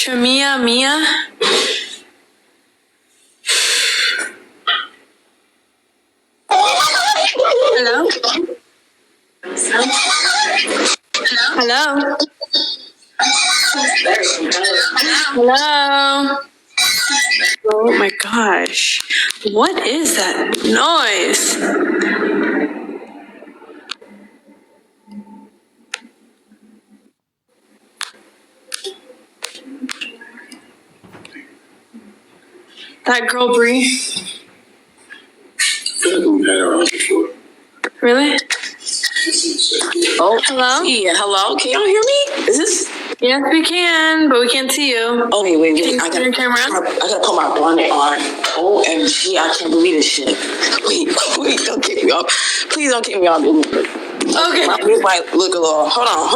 Shamia Mia. Hello? Hello? Hello? Oh my gosh. What is that noise? That girl Bree. Really? Oh, hello? Yeah, hello. Can y'all hear me? Is this? Yes, we can, but we can't see you. Okay, wait. Can you see your camera? I gotta put my bonnet on. OMG, I can't believe this shit. Wait, don't kick me off. Please don't kick me off. Okay. My wig might look a little. Hold on.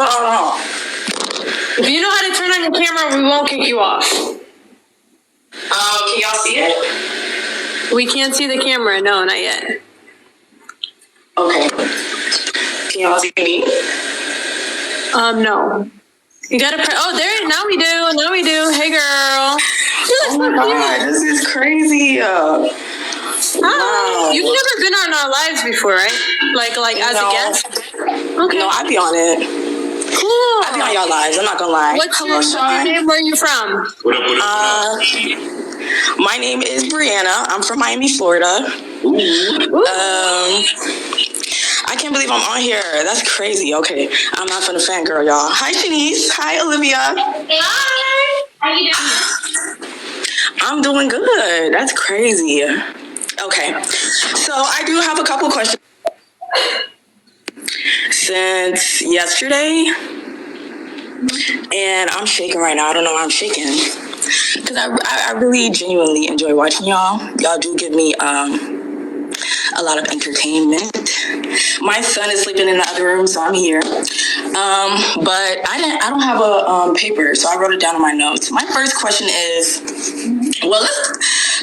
If you know how to turn on your camera, we won't kick you off. Can y'all see it? We can't see the camera. No, not yet. Okay. Can y'all see me? No. You gotta press. Oh, there. Now we do. Hey, girl. Oh my god, this is crazy. Wow. You've never been on our lives before, right? Like as a guest? Okay. No, I be on it. Cool. I be on y'all lives. I'm not gonna lie. What's your name? Where are you from? What up? My name is Brianna. I'm from Miami, Florida. I can't believe I'm on here. That's crazy. Okay, I'm not finna fangirl, y'all. Hi, Shaniece. Hi, Olivia. Hi. How you doing? I'm doing good. That's crazy. Okay, so I do have a couple questions. Since yesterday, and I'm shaking right now. I don't know why I'm shaking. Because I really genuinely enjoy watching y'all. Y'all do give me a lot of entertainment. My son is sleeping in the other room, so I'm here. But I don't have a paper, so I wrote it down in my notes. My first question is, well,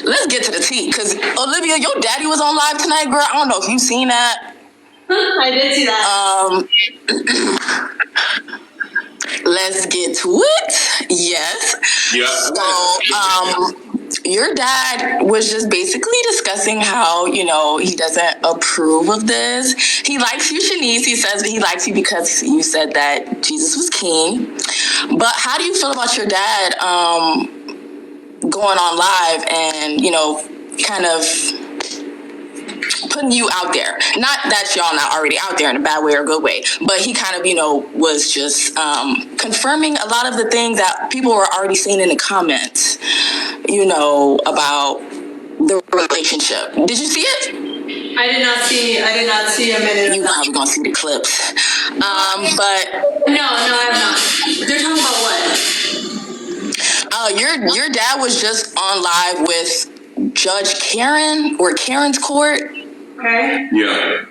let's get to the tea. Because Olivia, your daddy was on live tonight, girl. I don't know if you've seen that. I did see that. Let's get to it. Yes. Yeah. So, your dad was just basically discussing how, he doesn't approve of this. He likes you, Shaniece. He says he likes you because you said that Jesus was king. But how do you feel about your dad going on live and, kind of putting you out there? Not that y'all not already out there in a bad way or good way, but he kind of, was just confirming a lot of the things that people were already saying in the comments, about the relationship. Did you see it? I did not see a minute. You probably gonna see the clips. But No, I have not. They're talking about what? Your dad was just on live with Judge Karen or Karen's court. Okay. Yeah.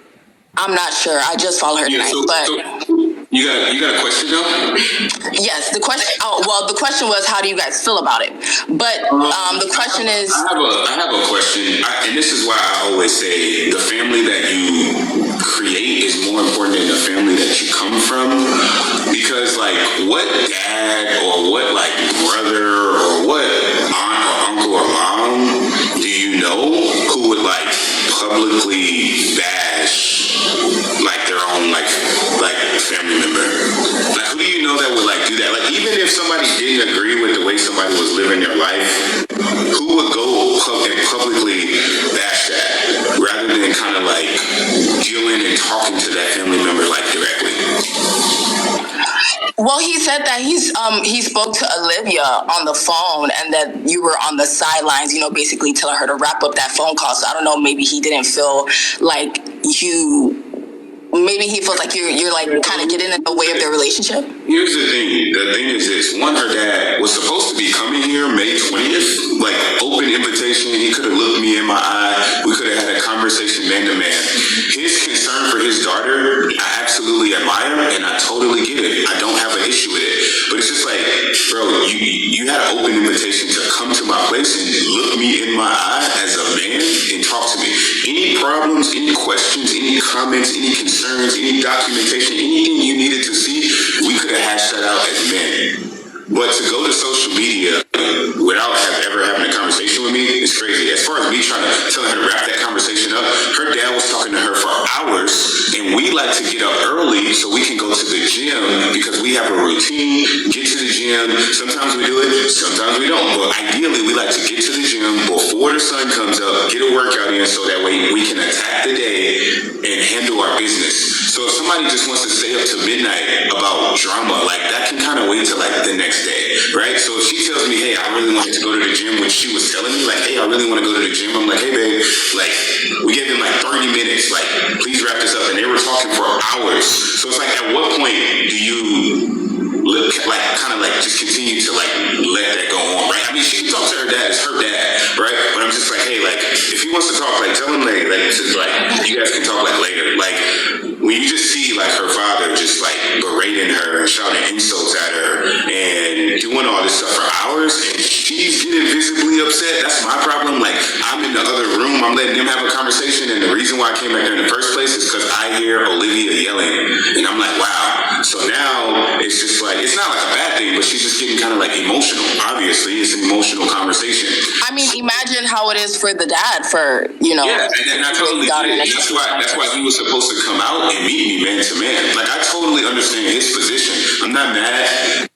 I'm not sure. I just follow her tonight. So you got a question though? Yes, the question. The question was, how do you guys feel about it? But the question is, I have a question, and this is why I always say the family that you create is more important than the family that you come from, because what dad or what brother or what aunt or uncle or mom do you know who would publicly bash their own family member? Who do you know that would do that? Even if somebody didn't agree with the way somebody was living their life, who would go and publicly bash that rather than kind of dealing and talking to that family member directly? well, he said that he spoke to Olivia on the phone and that you were on the sidelines, basically telling her to wrap up that phone call. So I don't know, maybe he didn't feel like you. Maybe he feels like you're kind of getting in the way of their relationship. Here's the thing. The thing is this. One, her dad was supposed to be coming here May 20th. Open invitation. He could have looked me in my eye. We could have had a conversation man to man. His concern for his daughter, I absolutely admire, and I totally get it. I don't have an issue with it. But it's just bro, you had an open invitation to come to my place and look me in my eye as a man and talk to me. Any problems, any questions, any comments, any concerns, any documentation, anything you needed to see, we could have hashed that out as men. But to go to social media without ever having a conversation with me is crazy. As far as me telling her to wrap that conversation up, her dad was talking to her for hours, and we like to get up early so we can go to the gym because we have a routine, get to the gym. Sometimes we do it, sometimes we don't. But ideally, we like to get to the gym before the sun comes up, get a workout in so that way we can attack the day and handle our business. So if somebody just wants to stay up to midnight about drama, like that can kind of wait till like the next day, right? So if she tells me, hey, I really wanted to go to the gym, when she was telling me like, hey, I really want to go to the gym, I'm like, hey babe, like we gave them like 30 minutes, like please wrap this up. And they were talking for hours. So it's like, at what point do you like kind of like just continue to like let that go on, right? I mean, she can talk to her dad, it's her dad, right? But I'm just like, hey, like if he wants to talk, like tell him like you guys can talk like later. Like when you just see like her father just like berating her and shouting insults at her and doing all this stuff for hours, and she's getting visibly upset, that's my problem. Like I'm in the other room, I'm letting them have a conversation, and the reason why I came back there in the first place is because I hear Olivia yelling, and I'm like, wow. So now it's just like, it's not like a bad thing, but she's just getting kind of like emotional. Obviously, it's an emotional conversation. I mean, imagine how it is for the dad for, you know. Yeah, and I totally get it. That's why he was supposed to come out and meet me man to man. Like, I totally understand his position. I'm not mad at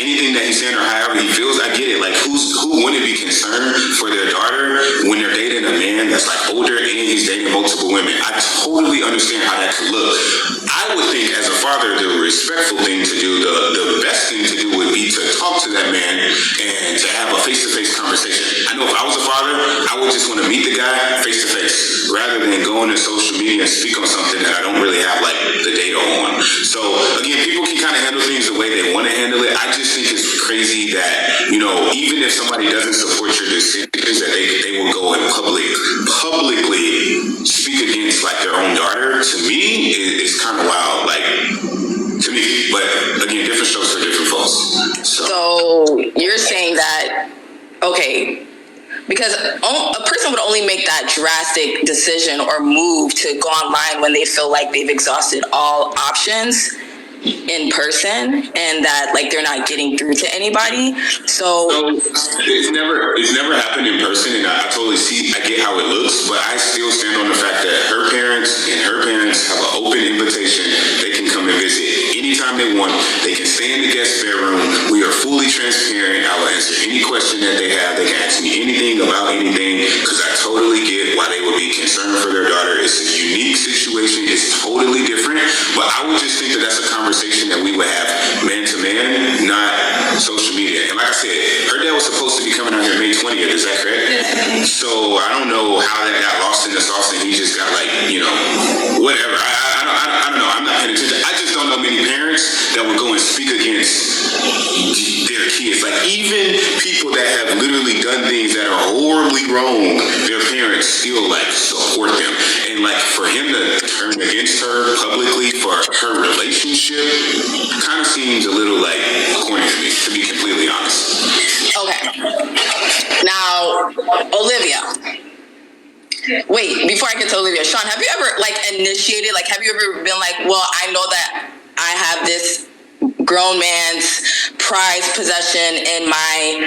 anything that he's saying or however he feels. I get it. Like, who wouldn't be concerned for their daughter when they're dating a man that's like older and he's dating multiple women? I totally understand how that could look. I would think as a father, the respectful thing to do, the best thing to do would be to talk to that man and to have a face-to-face conversation. I know if I was a father, I would just want to meet the guy face-to-face rather than going to social media and speak on something that I don't really have like the data on. So again, people can kind of handle things the way they want to handle it. I just think it's crazy that, you know, even if somebody doesn't support your decisions, that they will go and publicly speak against like their own daughter. To me, it's kind of wild, like to me. But again, different strokes for different folks. So you're saying that, okay, because a person would only make that drastic decision or move to go online when they feel like they've exhausted all options in person and that like they're not getting through to anybody. So it's never happened in person, and I totally I get how it looks, but I still stand on the fact that her parents have an open invitation. They can come and visit anytime they want. They can stay in the guest bedroom. We are fully transparent. I will answer any question that they have. They can ask me anything about anything, because I totally get why they would be concerned for their daughter. It's a unique situation. It's totally different, but I would just think that that's a conversation that we would have man to man, not social media. And like I said, her dad was supposed to be coming out here May 20th. Is that correct? So I don't know how that got lost in the sauce, and he just got like, you know, whatever. I don't know. I'm not paying attention. I just don't know many parents that would go and speak against their kids. Like even people that have literally done things that are horribly wrong, their parents still like support them. And like for him to turn against her publicly for her relationship kind of seems a little like corny to be completely honest. Okay. Now, Olivia. Wait, before I get to Olivia, Sean, have you ever like initiated, like have you ever been like, well, I know that I have this grown man's prized possession in my,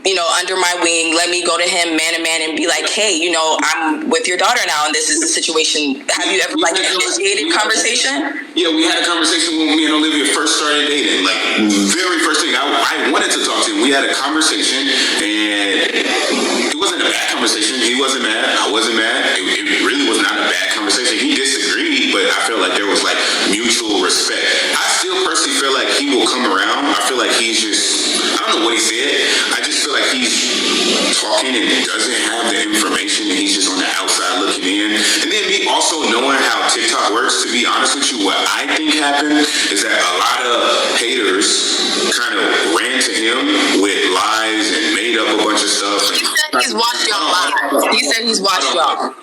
you know, under my wing, let me go to him man to man and be like, hey, you know, I'm with your daughter now and this is the situation. Have you ever like initiated conversation? Yeah, we had a conversation when me and Olivia first started dating. Like very first thing, I wanted to talk to him. We had a conversation and it wasn't a bad conversation. He wasn't mad. I wasn't mad. It really was not a bad conversation. He disagreed, but I felt like there was like mutual respect. I still personally feel like he will come around. I feel like he's just, I don't know what he said. I just feel like he's talking and doesn't have the information and he's just on the outside looking in. And then me also knowing how TikTok works, to be honest with you, what I think happened is that a lot of haters kind of ran to him with lies and made up a bunch of stuff. He said he's watched y'all live. He said he's watched y'all.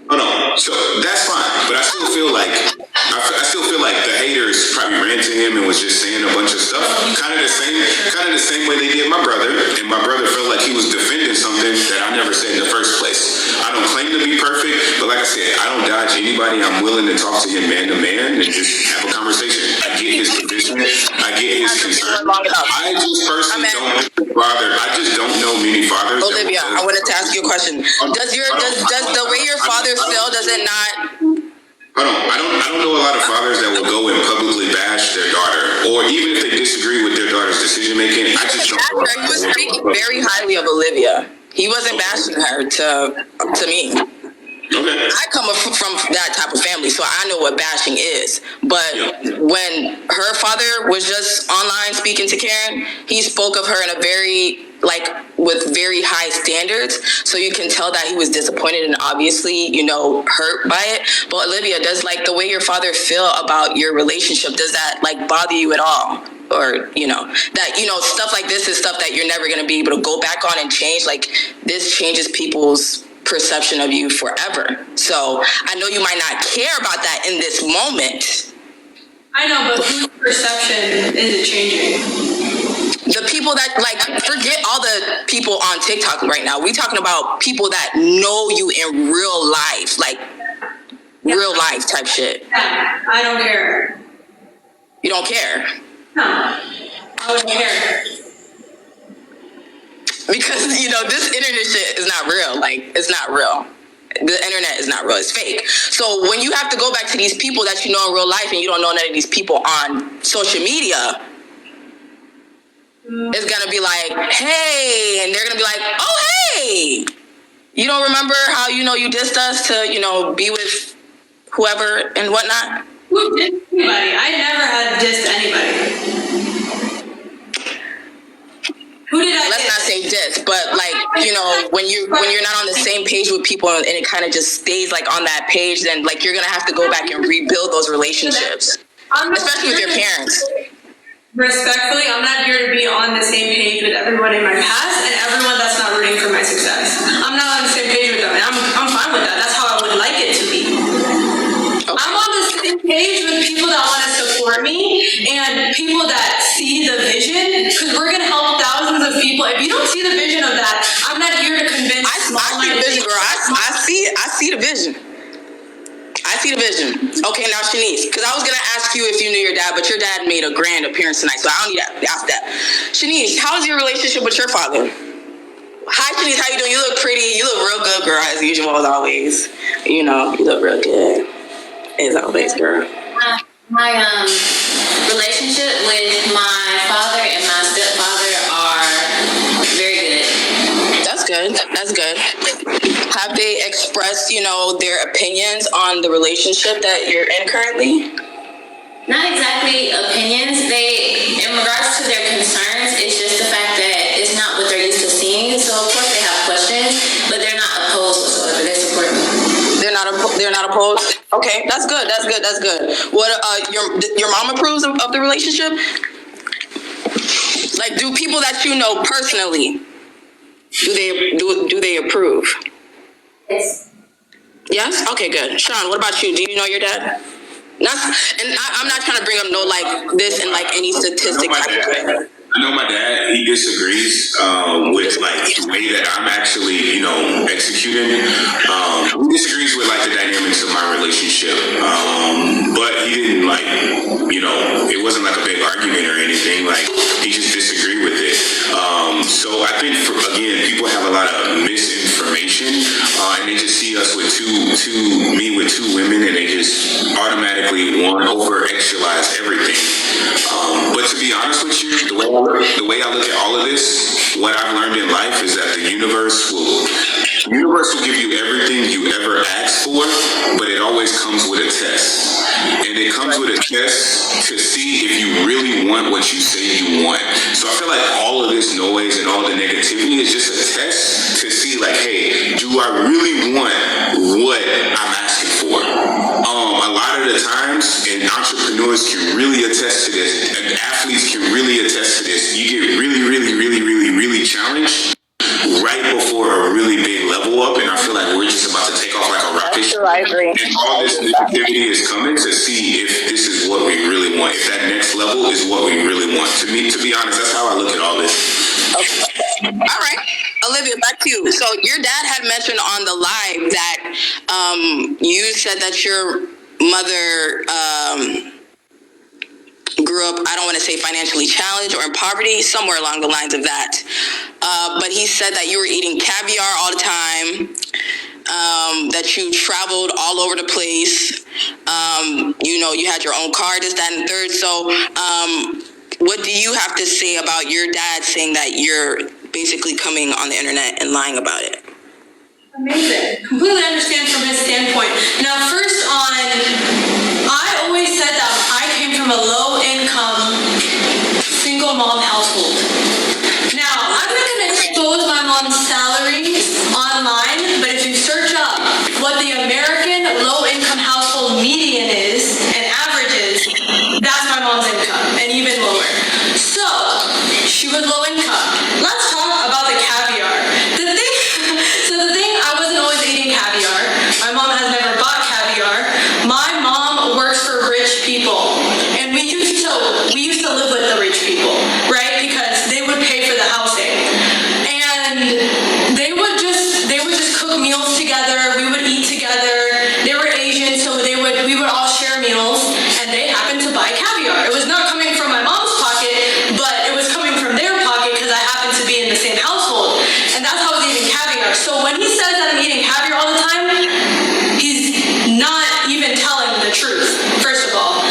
Oh no, so that's fine, but I still feel like the haters probably ran to him and was just saying a bunch of stuff, kind of the same way they did my brother, and my brother felt like he was defending something that I never said in the first place. I don't claim to be perfect, but like I said, I don't dodge anybody. I'm willing to talk to him man to man and just have a conversation. I get his position. I get his concern. I just personally I just don't know many fathers. Olivia, I wanted to ask you a question. Does the way your father feel, does it not? Hold on. I don't know a lot of fathers that will go and publicly bash their daughter, or even if they disagree with their daughter's decision making. I just don't know. He was speaking very highly of Olivia. He wasn't bashing her to me. Okay. I come from that type of family, so I know what bashing is. But when her father was just online speaking to Karen, he spoke of her in a very, with very high standards. So you can tell that he was disappointed and obviously, hurt by it. But Olivia, does the way your father feel about your relationship, does that bother you at all? Or, that, stuff like this is stuff that you're never going to be able to go back on and change. This changes people's perception of you forever. So I know you might not care about that in this moment. I know, but whose perception is it changing? The people that forget all the people on TikTok right now. We talking about people that know you in real life, real life type shit. Yeah, I don't care. You don't care? No, I wouldn't care. Because, this internet shit is not real. It's not real. The internet is not real. It's fake. So when you have to go back to these people that you know in real life and you don't know none of these people on social media, it's going to be hey, and they're going to be oh, hey, you don't remember how, you dissed us to, be with whoever and whatnot? Who dissed anybody? I never had dissed anybody. Who did I Let's not say diss, but when you're not on the same page with people and it kind of just stays on that page, then you're gonna have to go back and rebuild those relationships, especially with your parents. Respectfully, I'm not here to be on the same page with everyone in my past and everyone that's not rooting for my success. I'm not on the same page with them, and I'm fine with that. That's how I would like it to be. Okay. I'm on the same page with people that want to support me and people that see the vision, because we're going to help thousands of people. If you don't see the vision of that, I'm not here to convince. I see the vision, girl. I see the vision. I see the vision. Okay, now Shaniece, because I was going to ask you if you knew your dad, but your dad made a grand appearance tonight, so I don't need to ask that. Shaniece, how's your relationship with your father? Hi, Shaniece, how you doing? You look pretty. You look real good, girl, as usual, as always. You look real good. As always, girl. My relationship with my father and my stepfather are very good. That's good. That's good. Have they expressed, their opinions on the relationship that you're in currently? Not exactly opinions. In regards to their concerns, it's just the fact that it's not what they're used to seeing. So of course they have questions, but they're not opposed whatsoever. They support me. They're not opposed. Okay, that's good. That's good. That's good. What your mom approves of the relationship? Do people that you know personally, do they approve? Yes. Yes. Okay, good. Sean, what about you? Do you know your dad? I'm not trying to bring up this in any statistic type of way. I know my dad, he disagrees with the way that I'm actually, executing. He disagrees with the dynamics of my relationship. But he didn't it wasn't a big argument or anything. He just disagreed with it. So I think again, people have a lot of misinformation and they just see us with me with two women and they just automatically want to over-actualize everything. But to be honest with you, the way I look at all of this, what I've learned in life is that the universe will give you everything you ever ask for, but it always comes with a test. And it comes with a test to see if you really want what you say you want. So I feel all of this noise and all the negativity is just a test to see hey, do I really want what I'm asking for? A lot of the times, and entrepreneurs can really attest to this, and athletes can really attest to this, you get really, really, really, really, really challenged right before a really big level up, and I feel we're just about to take off like a rocket. I agree. And all this negativity is coming to see if this is what we really want, if that next level is what we really want. To be honest, that's how I look at all this. Okay. All right. Olivia, back to you. So your dad had mentioned on the live that you said that your mother grew up, I don't want to say financially challenged or in poverty, somewhere along the lines of that. But he said that you were eating caviar all the time, that you traveled all over the place. You had your own car, this, that, and the third. So what do you have to say about your dad saying that you're basically coming on the internet and lying about it? Amazing. Completely understand from his standpoint. Now, first I always said that I came from a low-income, single mom household. Now, I'm not going to expose my mom's salary online, but if you search up what the American low-income household median is and average is, that's my mom's income, and even lower. So, she was low income. Let's talk about the caviar. The thing, I wasn't always eating caviar. My mom has never bought caviar. My mom works for rich people, and we used to live with the rich people, right? Because they would pay for the housing, and they would just cook meals together. We would eat together. They were Asian, so we would all share meals, and they happened to buy caviar. It was not coming from my mom's pocket, but it was coming from their pocket because I happened to be in the same household, and that's how I was eating caviar. So when he says that I'm eating caviar all the time, he's not even telling the truth, first of all.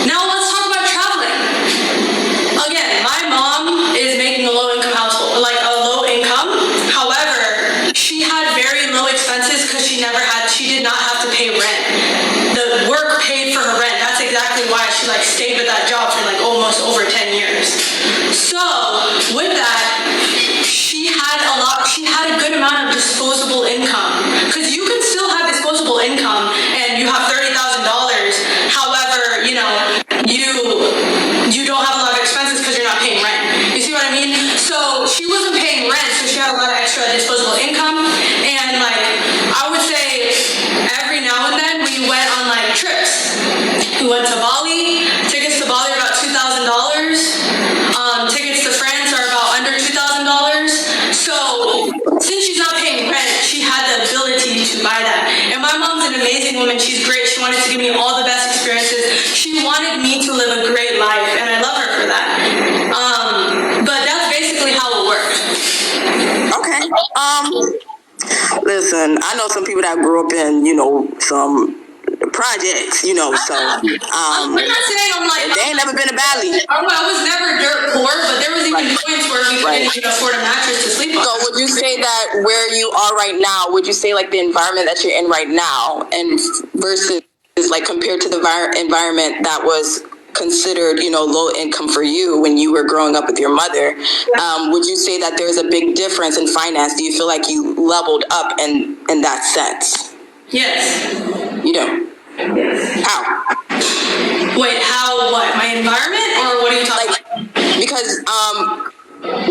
Now let's talk about traveling. Again, my mom is making a low-income household, like a low income. However, she had very low expenses because she did not have to pay rent. The work paid for her rent. That's exactly why she stayed with that job for almost over 10 years. So with that, she had a good amount of disposable income, because you can still have disposable income and you have $30,000. However, you don't have a lot of expenses because you're not paying rent. You see what I mean? So she wasn't paying rent, so she had a lot of extra disposable income. And I would say every now and then we went on trips. We went to Bali. Tickets to Bali are about $2,000. Tickets to France are about under $2,000. So since she's not paying rent, she had the ability to buy that. And my mom's an amazing woman. She's great. She wanted to give me all the best experiences. She wanted me to live a great life, and I love her for that. But that's basically how it worked. Okay. Listen, I know some people that grew up in, some projects, so I'm not saying they ain't never been to Bali. I was never dirt poor, but there was even points where we couldn't even afford a mattress to sleep on. So would you say that where you are right now, would you say the environment that you're in right now and versus compared to the environment that was considered, low income for you when you were growing up with your mother, would you say that there's a big difference in finance? Do you feel like you leveled up in that sense? Yes. You do? How? Wait, how, what? My environment, or what are you talking about? Because,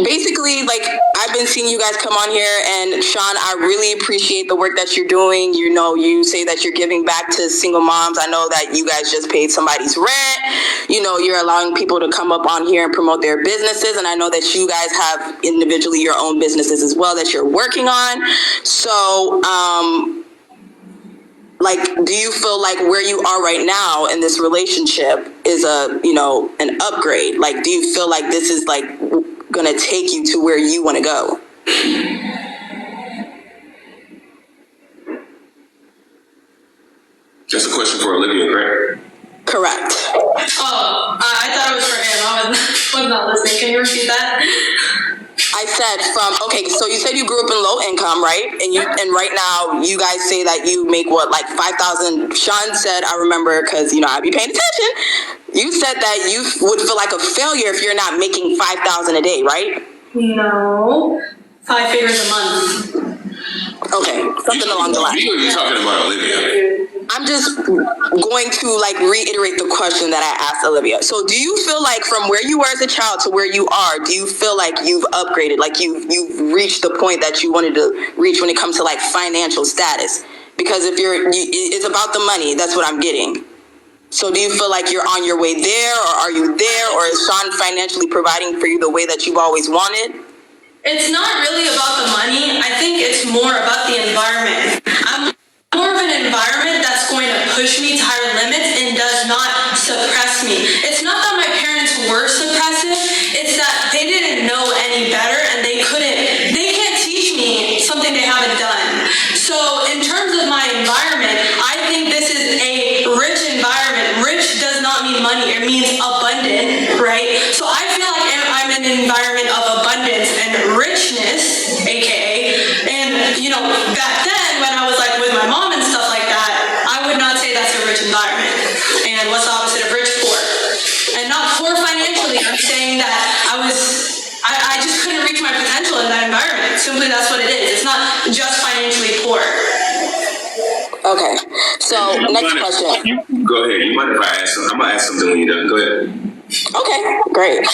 basically, I've been seeing you guys come on here, and Sean, I really appreciate the work that you're doing. You say that you're giving back to single moms. I know that you guys just paid somebody's rent. You're allowing people to come up on here and promote their businesses, and I know that you guys have individually your own businesses as well that you're working on. So, do you feel where you are right now in this relationship is an upgrade? Do you feel like this is gonna take you to where you want to go? That's a question for Olivia, right? Correct. Oh, I thought it was for him. I was not listening. Can you repeat that? I said so you said you grew up in low income, right? And right now you guys say that you make what, $5,000? Sean said, I remember, because I be paying attention. You said that you would feel like a failure if you're not making $5,000 a day, right? No, 5 figures a month. Okay, something along the lines. You're talking about Olivia. I'm just going to reiterate the question that I asked Olivia. So do you feel like from where you were as a child to where you are, do you feel like you've upgraded, you've reached the point that you wanted to reach when it comes to financial status? Because if it's about the money, that's what I'm getting. So do you feel like you're on your way there, or are you there, or is Sean financially providing for you the way that you've always wanted? It's not really about the money. I think it's more about the environment. I'm more of an environment that's going to push me to higher limits and does not suppress me. It's not that my parents were suppressive, it's that they didn't know any better and they can't teach me something they haven't done. So in terms of my environment, I think this is a rich environment. Rich does not mean money, it means abundant, right? So I feel like I'm in an environment of abundance and richness, aka, and you know, back then when I was like with my mom and stuff like that, I would not say that's a rich environment. And what's the opposite of rich? Poor. And not poor financially, I'm saying that I just couldn't reach my potential in that environment. Simply that's what it is. It's not just financially poor. Okay, so next question. Go ahead. You mind if I ask something? I'm gonna ask something when you're done. Go ahead. Okay, great.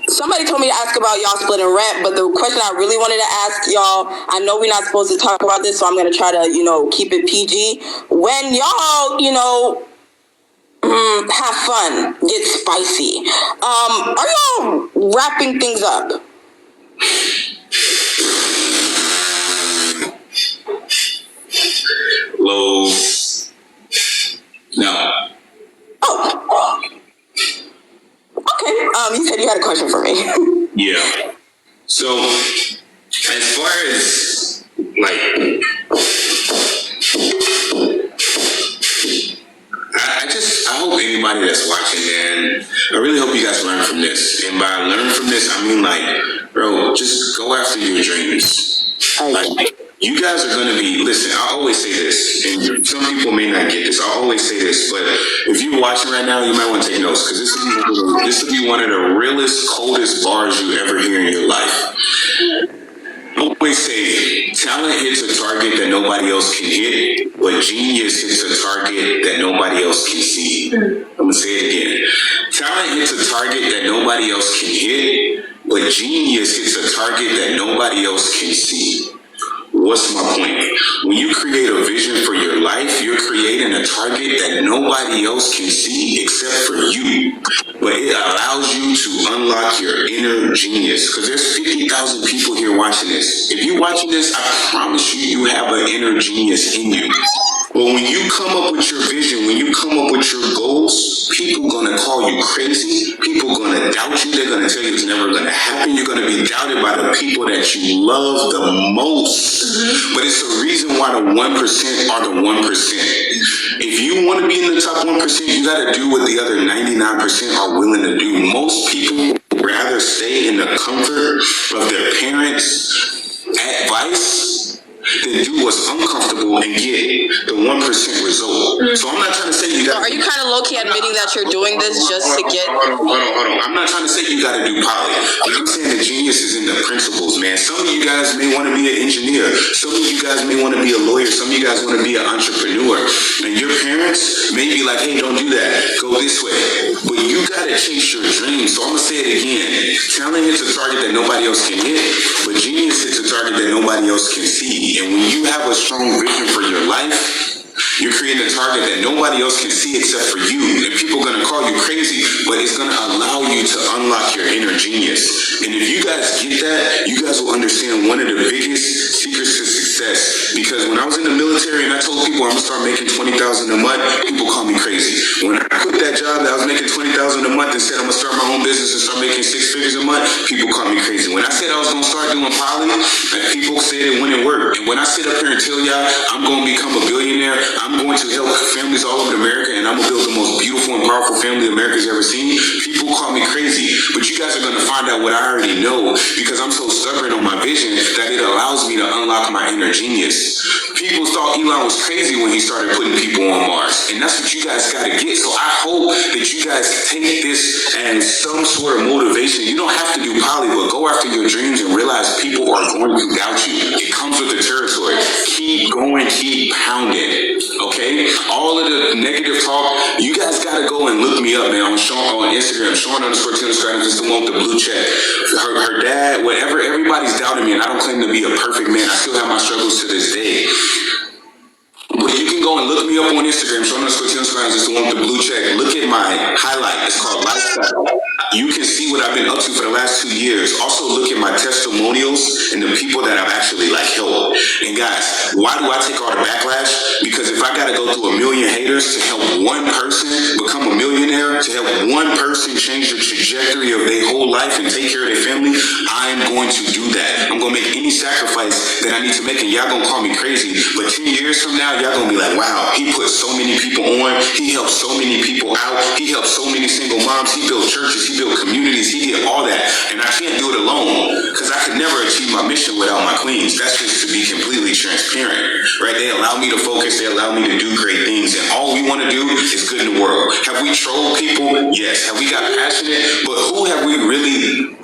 Somebody told me to ask about y'all splitting rent, but the question I really wanted to ask y'all, I know we're not supposed to talk about this, so I'm going to try to, keep it PG. When y'all, have fun, get spicy, are y'all wrapping things up? Lows. No. Oh. Okay. You said you had a question for me. Yeah. So, as far as like, I hope anybody that's watching, man, I really hope you guys learn from this. And by learn from this, I mean like, bro, just go after your dreams. Like, you guys are going to be, listen, I always say this, and some people may not get this, I always say this, but if you're watching right now, you might want to take notes, because this will be one of the realest, coldest bars you ever hear in your life. I always say, talent hits a target that nobody else can hit, but genius hits a target that nobody else can see. I'm going to say it again. Talent hits a target that nobody else can hit, but genius hits a target that nobody else can see. What's my point? When you create a vision for your life, you're creating a target that nobody else can see except for you. But it allows you to unlock your inner genius. Because there's 50,000 people here watching this. If you're watching this, I promise you have an inner genius in you. But when you come up with your vision, when you come up with your goals, people gonna call you crazy. People gonna doubt you. They're gonna tell you it's never gonna happen. You're gonna be doubted by the people that you love the most. But it's the reason why the 1% are the 1%. If you want to be in the top 1%, you gotta do what the other 99% are willing to do. Most people would rather stay in the comfort of their parents' advice than do what's uncomfortable and get the 1% result. So I'm not trying to say you got. Are you kind of low-key admitting that you're doing this just to get? Hold on. I'm not trying to say you got to do poly. But I'm saying the genius is in the principles, man. Some of you guys may want to be an engineer. Some of you guys may want to be a lawyer. Some of you guys want to be an entrepreneur. And your parents may be like, hey, don't do that. Go this way. But you got to chase your dreams. So I'm going to say it again. Talent hits a target that nobody else can hit, but genius hits a target that nobody else can see. And when you have a strong vision for your life, you're creating a target that nobody else can see except for you. And people are going to call you crazy, but it's going to allow you to unlock your inner genius. And if you guys get that, you guys will understand one of the biggest secrets to success. Because when I was in the military and I told people I'm going to start making $20,000 a month, people call me crazy. When I quit that job that I was making $20,000 a month and said I'm going to start my own business and start making 6 figures a month, people call me crazy. When I said I was going to start doing poly, people said it wouldn't work. And when I sit up here and tell y'all I'm going to become a billionaire, I'm going to help families all over America, and I'm going to build the most beautiful and powerful family America's ever seen, people call me crazy. But you guys are going to find out what I already know, because I'm so stubborn on my vision that it allows me to unlock my inner genius. People thought Elon was crazy when he started putting people on Mars, and that's what you guys got to get. So I hope that you guys take this as some sort of motivation. You don't have to do poly, but go after your dreams and realize people are going to doubt you. It comes with the territory. Keep going, keep pounding. Okay? All of the negative talk, you guys gotta go and look me up, man, on Instagram, Sean_Tennis, just the one with the blue check. Her dad, whatever, everybody's doubting me, and I don't claim to be a perfect man. I still have my struggles to this day. But you can go and look me up on Instagram, Sean_Tennis, just the one with the blue check. Look at my highlight. It's called Lifestyle. you can see what I've been up to for the last 2 years. Also look at my testimonials and the people that I've actually like helped. And guys, why do I take all the backlash? Because if I gotta go through 1 million haters to help one person become a millionaire, to help one person change the trajectory of their whole life and take care of their family, I'm going to do that. I'm gonna make any sacrifice that I need to make, and y'all gonna call me crazy. But 10 years from now, y'all gonna be like, wow, he put so many people on, he helped so many people out, he helped so many single moms, he built churches, he built communities, he did all that. And I can't do it alone, because I could never achieve my mission without my queens. That's just to be completely transparent, right? They allow me to focus, they allow me to do great things, and all we want to do is good in the world. Have we trolled people? Yes. Have we got passionate? But who have we really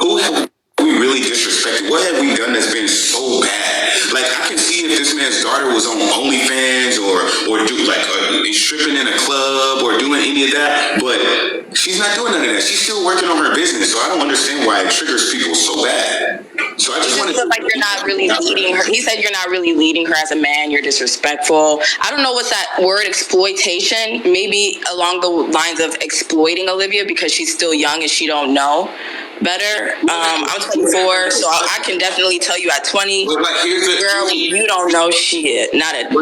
disrespected? What have we done that's been so bad? Like, I can see if this man's daughter was on OnlyFans or do like stripping in a club or doing any of that, but she's not doing none of that. She's still working on her business, so I don't understand why it triggers people so bad. So I just want to feel like you're not really leading her. He said you're not really leading her as a man. You're disrespectful. I don't know what's that word, exploitation. Maybe along the lines of exploiting Olivia because she's still young and she don't know better. I'm 24, so I can definitely tell you at 20, girl, you don't know shit. Nothing. And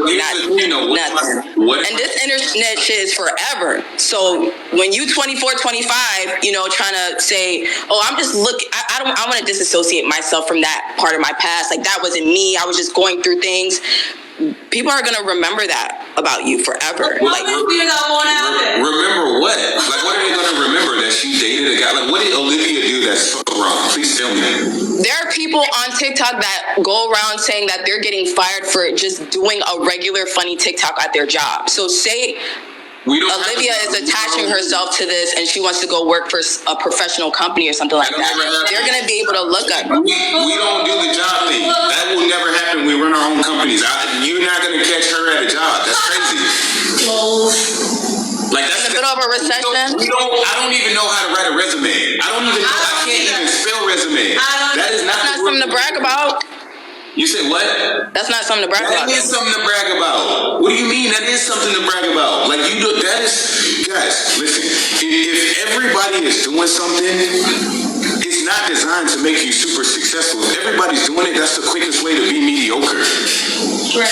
this internet shit is forever. So when you 24, 25, trying to say, oh, I'm just I want to disassociate myself from that part of my past. Like, that wasn't me. I was just going through things. People are going to remember that about you forever. Remember what? Like, what are they going to remember? That she dated a guy? Like, what did Olivia do that's so wrong? Please tell me. There are people on TikTok that go around saying that they're getting fired for just doing a regular funny TikTok at their job. So say Olivia is attaching herself to this and she wants to go work for a professional company or something like that. They're going to be able to look at her. We don't do the job thing. That will never happen. We run our own companies. You're not going to catch her at a job. That's crazy. Like, that's in the middle of a recession. I don't even know how to write a resume. I can't even spell resume. That is not something to brag about. You said what? That's not something to brag about. That is something to brag about. What do you mean? That is something to brag about. Like, that is, guys, listen, if everybody is doing something, it's not designed to make you super successful. If everybody's doing it, that's the quickest way to be mediocre. Right.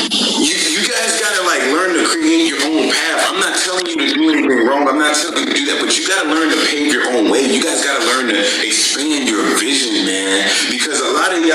You guys gotta learn to create your own path. I'm not telling you to do anything wrong. I'm not telling you to do that, but you gotta learn to pave your own way. You guys gotta learn to expand your vision, man. Because a lot of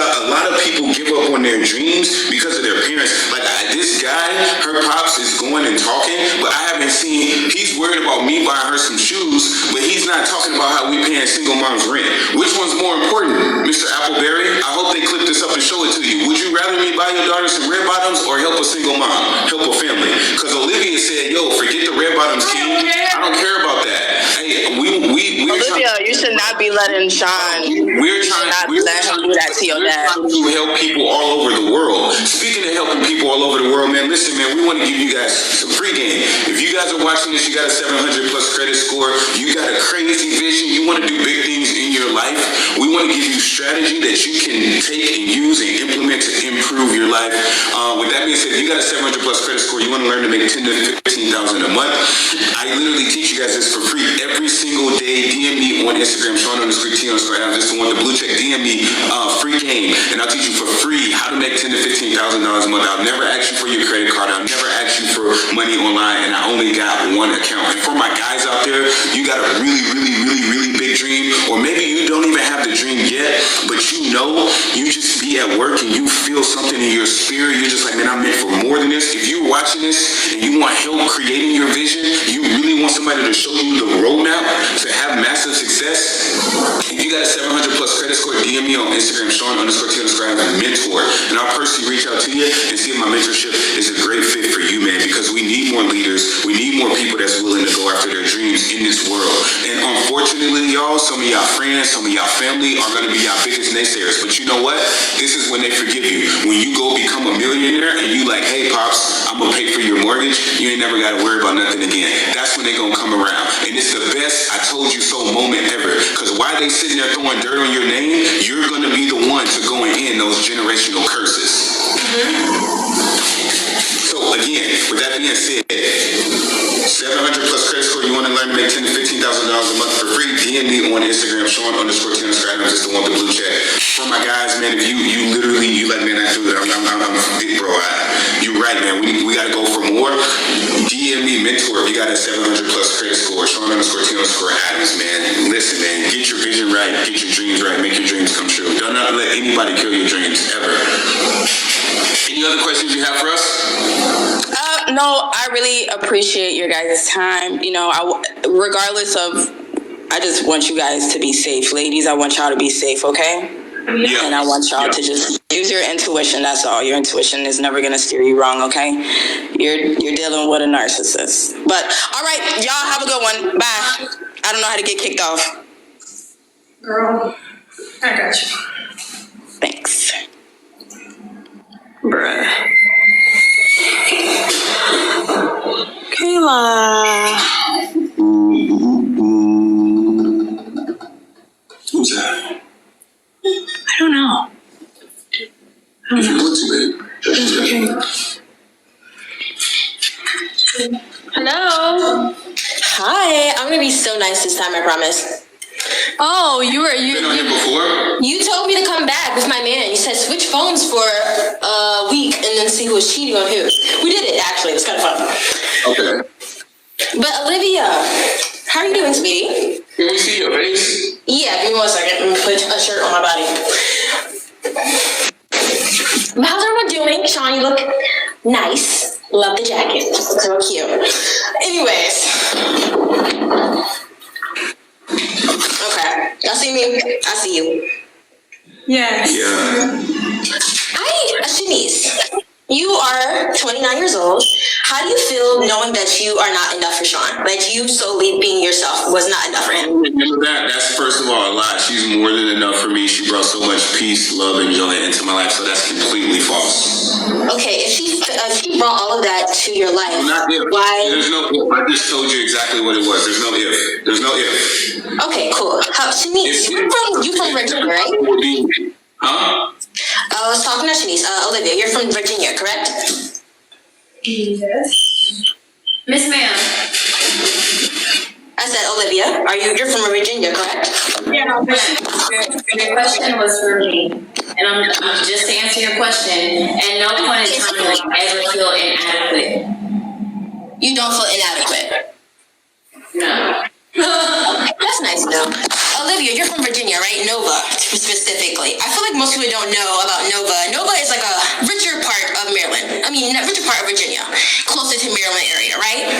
people give up on their dreams because of their parents. Like, this guy, her pops is going and talking, but I haven't seen, he's worried about me buying her some shoes, but he's not talking about how we paying single moms rent. Which one's more important, Mr. Appleberry? I hope they clip this up and show it to you. Would you rather me buy your daughter some red bottoms or help a single mom, help a family? Because Olivia said, yo, forget the red bottoms, king. I don't care about that. Hey, Olivia, you should not be letting Sean. We're trying to do that to your dad. To help people all over the world. Speaking of helping people all over the world, man, listen, man, we want to give you guys some free game. If you guys are watching this, you got a 700 plus credit score, you got a crazy vision, you want to do big things in your life, we want to give you strategy that you can take and use and implement to improve your life. With that being said, if you got a 700 plus credit score, you want to learn to make $10,000 to $15,000 a month, I literally teach you guys this for free every single day. DM me on Instagram, Sean_T_Adam, just want the blue check, DM me, free game, and I'll teach you for free how to make $10,000 to $15,000 a month. I'll never ask you for your credit card. I'll never ask you for money online, and I only got one account. And for my guys out there, you got a really, really, really, really big dream, or maybe you don't even have the dream yet, but you just be at work and you feel something in your spirit. You're just like, man, I'm meant for more than this. If you're watching this and you want help creating your vision, you really want somebody to show you the roadmap to have massive success, if you got a 700 plus credit score, DM me on Instagram, Sean_T_Adam, mentor, and I'll personally reach out to you and see if my mentorship is a great fit for you, man, because we need more leaders. We need more people that's willing to go after their dreams in this world. And unfortunately, y'all, some of y'all friends, some of y'all family are going to be y'all biggest naysayers. But you know what? This is when they forgive you. When you go become a millionaire and you like, hey, Pops, I'm going to pay for your mortgage, you ain't never got to worry about nothing again. That's when they going to come around. And it's the best I told you so moment ever. Because while they sitting there throwing dirt on your name, you're going to be the one to go and end those generational curses. So again, with that being said, 700 plus credit score, you want to learn to make $10,000 to $15,000 a month for free, DM me on Instagram, Sean_T_Adams is the one with the blue check. For my guys, man, if you literally, you let me in that through that, bro, you're right, man. We gotta go for more. DM me, mentor. If you got a 700+ credit score, Sean_T_Adams, man. Listen, man, get your vision right, get your dreams right, make your dreams come true. Do not let anybody kill your dreams, ever. Any other questions you have for us? No, I really appreciate your guys' time. You know, regardless of, I just want you guys to be safe. Ladies, I want y'all to be safe, okay? Yeah. And I want y'all to just use your intuition. That's all. Your intuition is never going to steer you wrong, okay? You're dealing with a narcissist. But, all right, y'all have a good one. Bye. I don't know how to get kicked off. Girl, I got you. Thanks. Bruh. Kayla. Who's that? I don't know. If you want to, babe. Hello. Hi. I'm gonna be so nice this time, I promise. Oh, Been on here before? you told me to come back with my man. You said switch phones for a week and then see who was cheating on who. We did it actually. It was kind of fun. Okay. But Olivia, how are you doing, sweetie? Can we see your face? Yeah, give me 1 second. Let me put a shirt on my body. How's everyone doing? Sean, you look nice. Love the jacket. So cute. Anyways. Okay. Y'all see me? I see you. Yes. Yeah. Hi, Shaniece. You are 29 years old. How do you feel knowing that you are not enough for Sean? That you solely being yourself was not enough for him? Remember that? That's first of all a lie. She's more than enough for me. She brought so much peace, love, and joy into my life. So that's completely false. Okay, if she brought all of that to your life, Not if. why? There's no if. I just told you exactly what it was. There's no if. There's no if. Okay, cool. Shaniece, you from Virginia, right? Huh? I was talking to Shaniece. Olivia, you're from Virginia, correct? Yes. Miss Ma'am. I said, Olivia, you're from Virginia, correct? Yeah. Your question was for me, and I'm just to answer your question. At no point in time will I ever feel inadequate. You don't feel inadequate. No. That's nice though. Olivia, you're from Virginia, right? Nova, specifically. I feel like most people don't know about Nova. Nova is like a richer part of Maryland. I mean, not richer part of Virginia. Closer to Maryland area, right?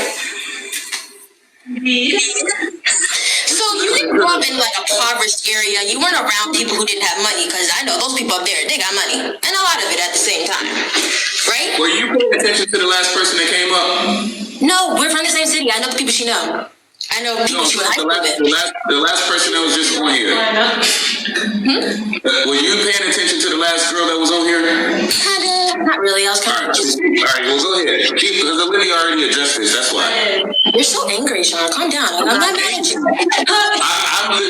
So you didn't grow up in like a impoverished area. You weren't around people who didn't have money, because I know those people up there, they got money. And a lot of it at the same time. Right? Were you paying attention to the last person that came up? No, we're from the same city. I know the people she know. I know people she went high school with. The last person that was just on here. Were you paying attention to the last girl that was on here? Kinda. Not really. I was kind of just... All right, well, go ahead. Because Olivia already addressed this, that's why. You're so angry, Sean. Calm down. I'm not mad at you.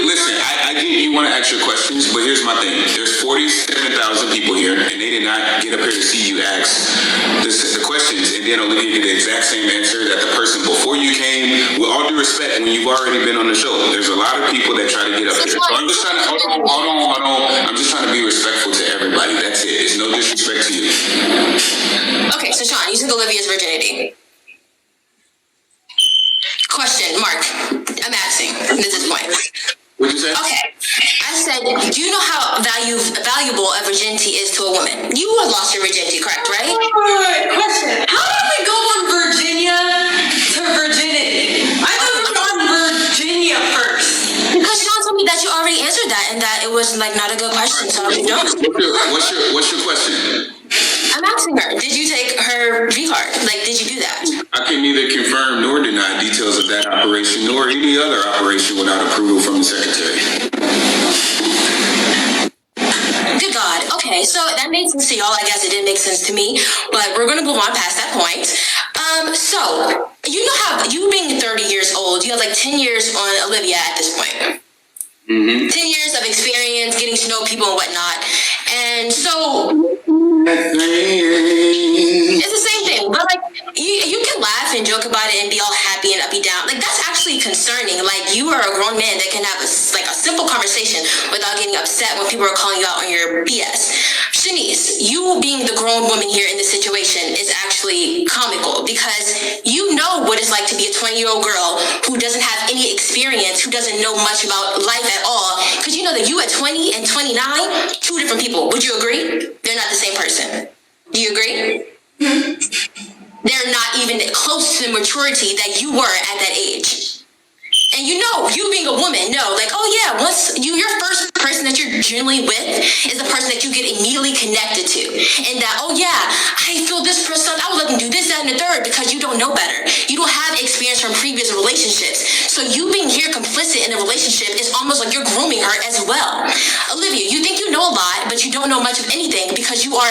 Listen, I get you want to ask your questions, but here's my thing. There's 47,000 people here, and they did not get up here to see you ask the questions, and then Olivia get the exact same answer that the person before you came, with all due respect, when you've already been on the show. There's a lot of people that try to get up here. So I'm just trying to, hold on. I'm just trying to be respectful to everybody. That's it. It's no disrespect to you. Okay, so Sean, you took Olivia's virginity. Question, Mark. I'm asking at this point. What'd you say? Okay. I said, do you know how valuable a virginity is to a woman? You have lost your virginity, correct, right? Question. How did we go from Virginia to virginity? I thought we were on Virginia first. Because Sean told me that you already answered that and that it was like not a good question, so you don't. What's your question? I'm asking her, did you take her V card? Like, did you do that? I can neither confirm nor deny details of that operation nor any other operation without approval from the secretary. Good God. Okay, so that made sense to y'all. I guess it didn't make sense to me, but we're gonna move on past that point. So you know how you being 30 years old, you have like 10 years on Olivia at this point. 10 years of experience, getting to know people and whatnot. And so it's the same thing, but like you can laugh and joke about it and be all happy and uppy down. Like that's actually concerning. Like, you are a grown man that can have a simple conversation without getting upset when people are calling you out on your BS. Shaniece, you being the grown woman here in this situation is actually comical, because you know what it's like to be a 20-year-old girl who doesn't have any experience, who doesn't know much about life at all. Because you know that you at 20 and 29, two different people. Would you agree? They're not the same person. Do you agree? They're not even close to the maturity that you were at that age. And you know, you being a woman, know, like, oh yeah, once your first person that you're generally with is the person that you get immediately connected to. And that, oh yeah, I feel this person, I would let them do this, that, and the third, because you don't know better. You don't have experience from previous relationships. So you being here complicit in a relationship is almost like you're grooming her as well. Olivia, you think you know a lot, but you don't know much of anything because you are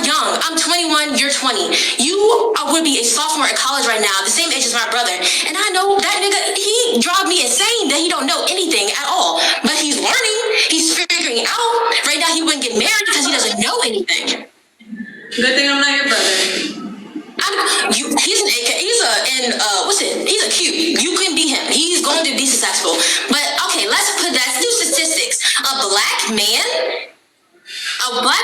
young. I'm 21, you're 20. You would be a sophomore at college right now, the same age as my brother. And I know that nigga, he drive me insane that he don't know anything at all. But he's learning, he's figuring out. Right now he wouldn't get married because he doesn't know anything. Good thing I'm not your brother. He's an AK. He's a cute. You can be him. He's going to be successful. But okay, let's do statistics. A black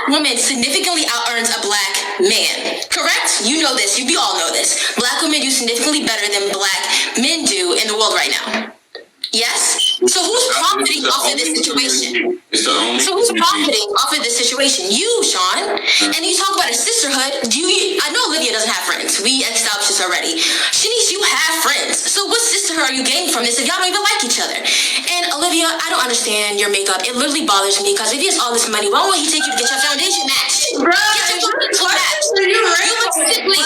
woman significantly out-earns a black man. Correct? You know this. We all know this. Black women do significantly better than black men do in the world right now. Yes? So who's profiting off of this situation? So who's profiting off of this situation? You, Sean. And you talk about a sisterhood. I know Olivia doesn't have friends. We established this already. Shaniece, you have friends. So what sisterhood are you gaining from this if y'all don't even like each other? And Olivia, I don't understand your makeup. It literally bothers me because if he has all this money, why won't he take you to get your foundation matched? Bro, Get your foundation matched. You look simply,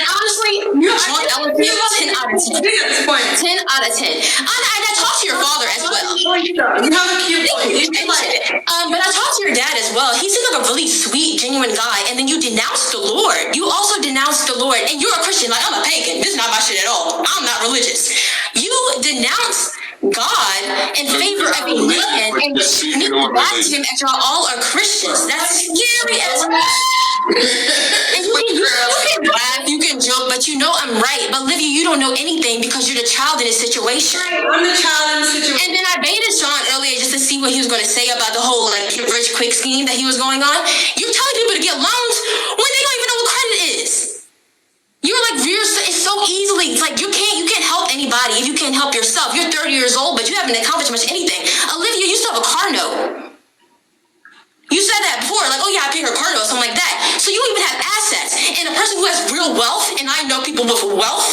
honestly, Sean, I would give 10 out of 10. 10 out of 10. I talked to your father as well. You have a cute voice. But I talked to your dad as well. He seems like a really sweet, genuine guy. And then you denounced the Lord. You also denounced the Lord. And you're a Christian. Like, I'm a pagan. This is not my shit at all. I'm not religious. You denounced God in favor of a man and back to him after all are Christians. That's scary as well. And you can laugh, you can joke, but you know I'm right. But Olivia, you don't know anything because you're the child in this situation. I'm the child in the situation. And then I baited Sean earlier just to see what he was going to say about the whole like get rich quick scheme that he was going on. You're telling people to get loans when they don't even know what credit is. You're like, it's so easily, it's like you can't help anybody if you can't help yourself. You're 30 years old, but you haven't accomplished much anything. Olivia, you still have a car note. You said that before, like, oh yeah, I pay her car note, something like that. So you don't even have assets. And a person who has real wealth, and I know people with wealth,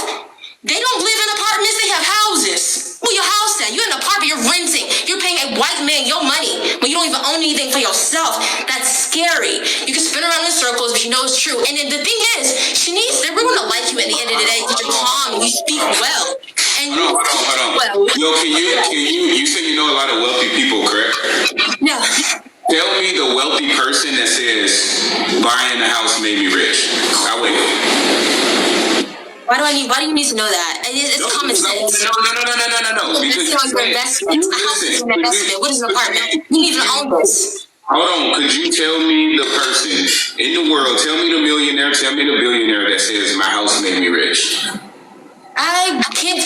they don't live in apartments, they have houses. Well, your house at? You're in an apartment, you're renting. You're paying a white man your money, but you don't even own anything for yourself. That's scary. You can spin around in circles, but you know it's true. And then the thing is, Shaniece, they're going to like you at the end of the day because you're calm and you speak well. And hold on. Well. Yo, you say you know a lot of wealthy people, correct? Yeah. Tell me the wealthy person that says buying a house made me rich. I wait. Why do you need to know that? It's common sense. No. Because on your investment. A house is an investment. What is an apartment? You need to own this. Hold on. Could you tell me the person in the world, tell me the millionaire, tell me the billionaire that says my house made me rich? I can't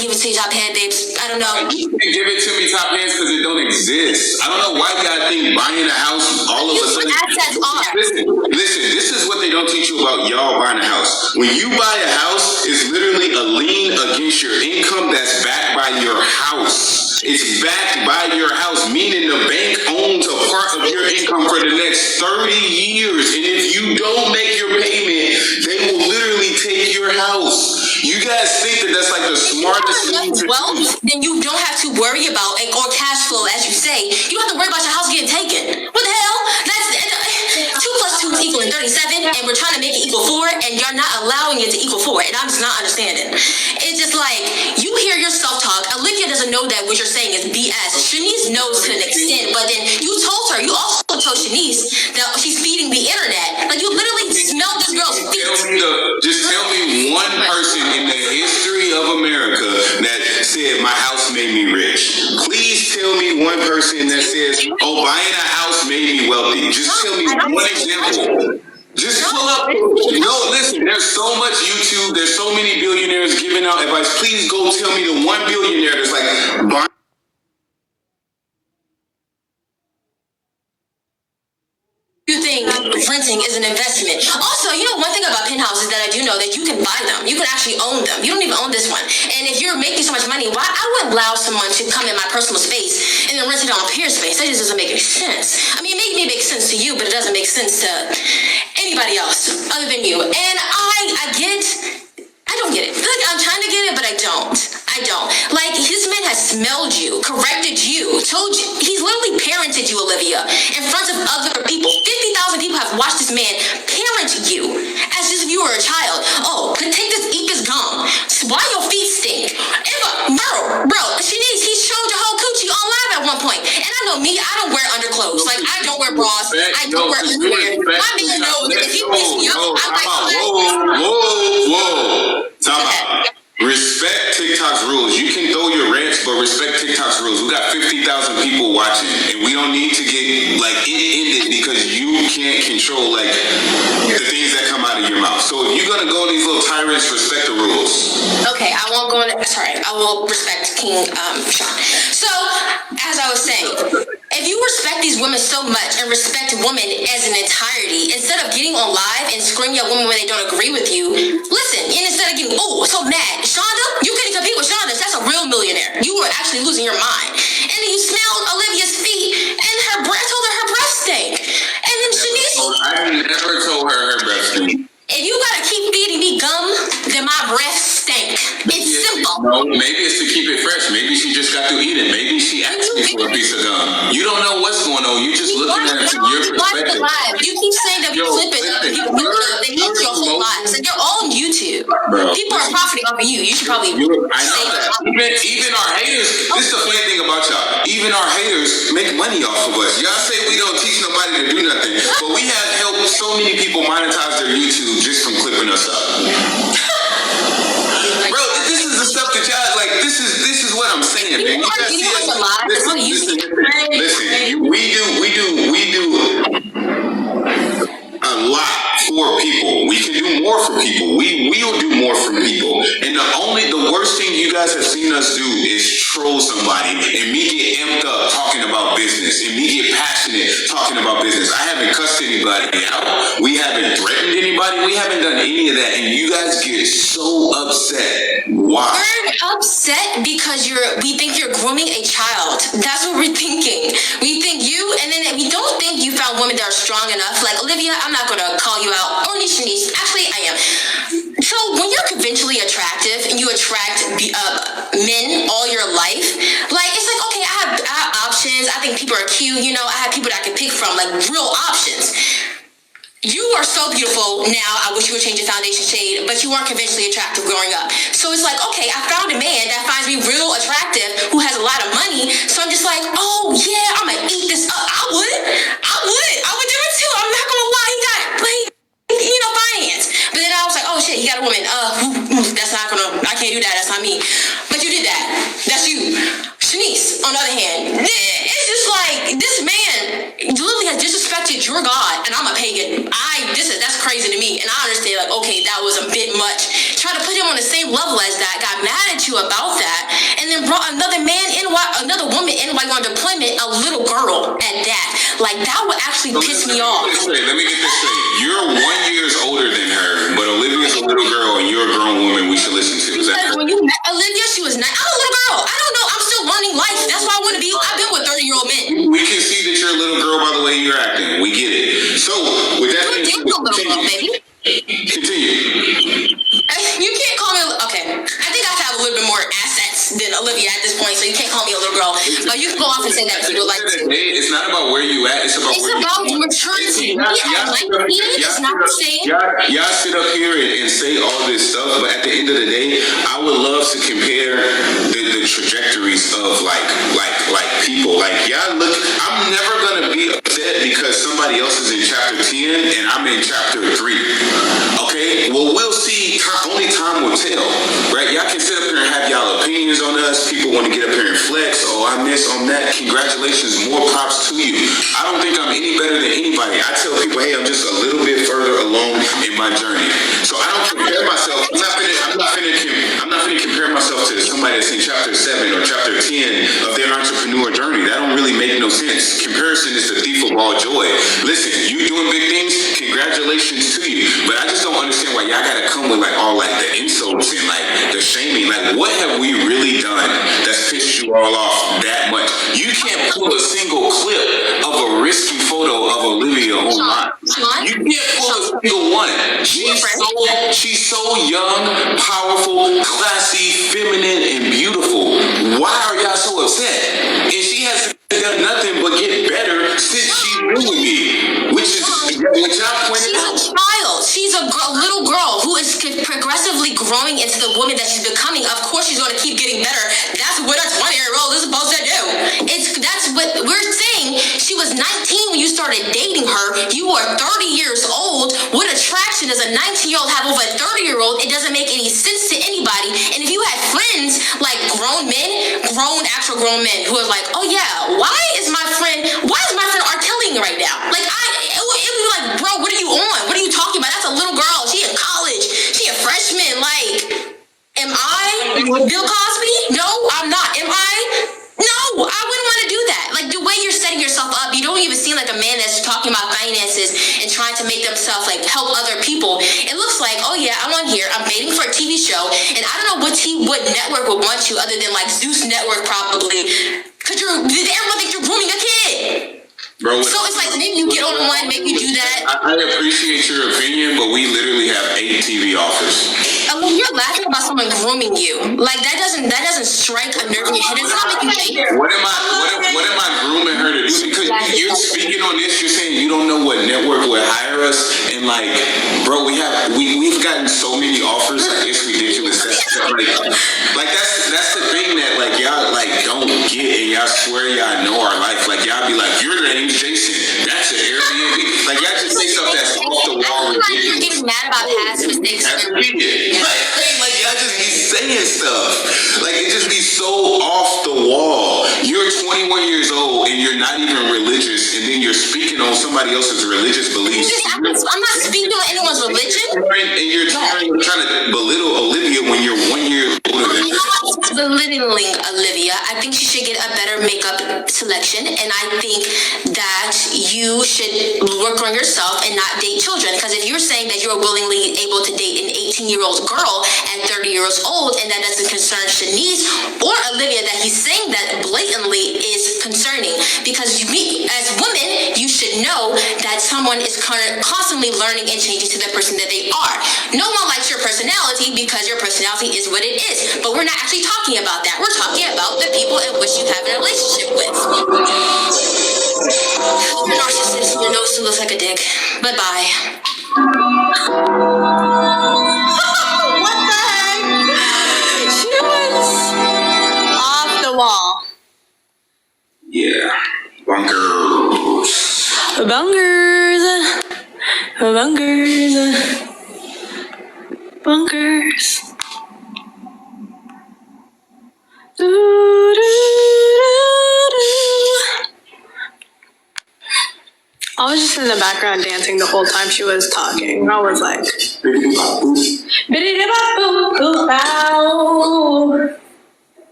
give it to you top head, babes. I don't know. You can give it to me top hands because it don't exist. I don't know why you gotta think buying a house all of a sudden. Assets are. Listen, this is what they don't teach you about y'all buying a house. When you buy a house, it's literally a lien against your income that's backed by your house. It's backed by your house, meaning the bank owns a part of your income for the next 30 years. And if you don't make your payment, they will literally take your house. You guys think that that's like the smartest thing to do? Then you don't have to worry about or cash flow, as you say. You don't have to worry about your house getting taken. What the hell? That's 2 + 2 is equaling 37, and we're trying to make it equal 4, and you're not allowing it to equal 4, and I'm just not understanding. It's just like you hear yourself talk. Olivia doesn't know that what you're saying is BS. Shaniece knows to an extent, but then you also told Shaniece that she's feeding the internet. Like you literally smelled this girl's feet. Just tell me one person in the history of America that said my house made me rich. Please tell me one person that says, oh, buying a house made me wealthy. Just tell me one example. Just pull up. No, listen, there's so much YouTube. There's so many billionaires giving out advice. Please go tell me the one billionaire that's like, You think renting is an investment. Also, you know, one thing about penthouses that I do know that you can buy them. You can actually own them. You don't even own this one. And if you're making so much money, why I wouldn't allow someone to come in my personal space and then rent it on peer space? That just doesn't make any sense. I mean, it may make sense to you, but it doesn't make sense to anybody else other than you. And I don't get it. Like, I'm trying to get it, but I don't. Like, his man has smelled you, corrected you, told you. He's literally parented you, Olivia, in front of other people. 50,000 people have watched this man parent you as if you were a child. Oh, take this, eat this gum. Why your feet stink? Bro, Shaniece, he showed your whole coochie on live at one point. And I know me, I don't wear underclothes. Like, I don't wear bras. I don't wear underwear. My man knows that if he picks me up, I'm like, whoa. Time out. Respect TikTok's rules. You can throw your rants, but respect TikTok's rules. We got 50,000 people watching, and we don't need to get like it ended because you can't control like the things that come out of your mouth. So if you're gonna go on these little tyrants, respect the rules. okay, I won't go into, sorry, I will respect King Sean. So, as I was saying, if you respect these women so much and respect women as an entirety, instead of getting on live and screaming at women when they don't agree with you, listen, and instead of getting, so mad, Shonda, you couldn't compete with Shonda, that's a real millionaire. You were actually losing your mind. And then you smelled Olivia's feet, and her breath told her breath stank. And then Shaniece, I never told her breath stank. if you gotta keep feeding me gum, then my breath stank. It's simple. No, maybe it's to keep it fresh. Maybe she just got through eating. Maybe she asked me for a piece of gum. You don't know what's going on. You just looking at it from your perspective. You keep saying that we flip it up. People they need your whole lives. And you're all on YouTube. Bro, people are profiting off of you. You should probably I know that. Even our haters, this is the funny thing about y'all. Even our haters make money off of us. Y'all say we don't teach nobody to do nothing. But we have helped so many people monetize their YouTube just from clipping us up. Bro, this is the stuff that y'all like. This is what I'm saying, man. You guys see us. Listen, we do a lot for people. We can do more for people. We will do more for people. And the worst thing you guys have seen us do is troll somebody and me get amped up talking about business and me get passionate talking about business. I haven't cussed anybody out. We haven't threatened anybody. We haven't done any of that. And you guys get so upset. Why? We're upset because we think you're grooming a child. That's what we're thinking. We think you, and then we don't think you found women that are strong enough. Like, Olivia, I'm not going to call you out. Or Shaniece. Actually, I am. So when you're conventionally attractive and you attract men all your life, like, it's like, okay, I have options. I think people are cute. You know, I have people that I can pick from, like real options. You are so beautiful now. I wish you would change your foundation shade, but you weren't conventionally attractive growing up. So it's like, okay, I found a man that finds me real attractive who has a lot of money. So I'm just like, oh yeah, I'm gonna eat this up. I would do it too. I'm not gonna lie. He got finance. But then I was like, oh shit, he got a woman. I can't do that. That's not me. But you did that. That's you. Shaniece, on the other hand, it's just like, this man literally has disrespected your God, and I'm a pagan. That's crazy to me. And I understand, like, okay, that was a bit much. Try to put him on the same level as that, got mad at you about that, and then brought another woman in while you're on deployment, a little girl at that. Like, that would actually piss me off. Let me get this straight. You're 1 year older than her, but Olivia's a little girl and you're a grown woman we should listen to. Is that correct? When you met Olivia, she was 9. I'm a little girl. I don't know. I'm still learning life. That's why I want to be. I've been with 30-year-old men. We can see that you're a little girl by the way you're acting. We get it. So, with that being said, baby. Continue. You can't call me. Okay, I think I have a little bit more assets than Olivia at this point, so you can't call me a little girl. But you can go off and say that if you would like to. It's not about where you at. It's about maturity. It's not the same. Y'all sit up here and say all this stuff, but at the end of the day, I would love to compare the trajectories of like people. Like y'all look. I'm never gonna be upset because somebody else is in chapter 10 and I'm in chapter 3. Okay, well we'll see. Only time will tell, right? Y'all can sit up here and have y'all opinions on us. People want to get up here and flex. Oh, I'm this, I'm that. Congratulations, more props to you. I don't think I'm any better than anybody. I tell people, hey, I'm just a little bit further along no sense. Comparison is the thief of all joy. Listen, you doing big things, congratulations to you. But I just don't understand why y'all gotta come with like all like the insults and like the shaming. Like, what have we really done that's pissed you all off that much? You can't pull a single clip of a risky photo of Olivia online. You can't pull a single one. She's so young, powerful, classy, feminine, and beautiful. Why are y'all so upset? And she has done nothing but get better since she knew me, which y'all pointed out. She's a child. She's a little girl who is progressively growing into the woman that she's becoming. Of course, she's going to keep getting better. That's what a 20-year-old is supposed to do. That's what we're saying. She was 19 when you started dating her. You are 30 years old. What attraction does a 19-year-old have over a 30-year-old? It doesn't make any sense to anybody. And if you had friends like actual grown men who are like, oh yeah, why is my friend R. Kelly right now? Like it would be like, bro, what are you on? What are you talking about? That's a little girl. She in college. She a freshman. Like, am I Bill Cosby? No, I'm not. Am I? No, I wouldn't want to do that. Like the way you're setting yourself up, you don't even seem like a man that's talking about finances and trying to make themselves like help other people. It looks like, oh yeah, I'm on here, I'm waiting for a TV show, and I don't know what network would want you other than like Zeus Network probably, because everyone thinks you're grooming a kid. Bro, so it's like maybe you get on one, maybe you do that. I appreciate your opinion, but we literally have 8 TV offers. You're laughing about someone grooming you. Like that doesn't strike a nerve in your head. It's not making you think. What am I grooming her to do? Because you're speaking on this, you're saying you don't know what network would hire us, and like, bro, we've gotten so many offers, like it's ridiculous. Like that's the thing that like y'all like don't get, and y'all swear y'all know our life. Like y'all be like, your name's Jason. That's an Airbnb. Like y'all just say stuff that's off the wall. Like you're getting mad about past mistakes. Like y'all just be saying stuff. Like it just be so off the wall. You're 21 years old and you're not even religious, and then you're speaking on somebody else's religious beliefs. I'm not speaking on anyone's religion. And you're trying to belittle Olivia when you're 1 year older than her. I'm not belittling Olivia. I think she should get a better makeup selection, and I think that you should work on yourself and not date children. Because if you're saying that you're willingly able to date an 18-year-old girl at 30 years old, and that doesn't concern Shaniece or Olivia, that he's saying that blatantly is concerning. Because as women, you should know that someone is constantly learning and changing to the person that they are. No one likes your personality because your personality is what it is. But we're not actually talking about that. We're talking about the people in which you have a relationship with. You're a narcissist. Your nose still looks like a dick. Bye-bye. What the heck? She was off the wall. Yeah. Bunkers. Bunkers. I was just in the background dancing the whole time she was talking. I was like,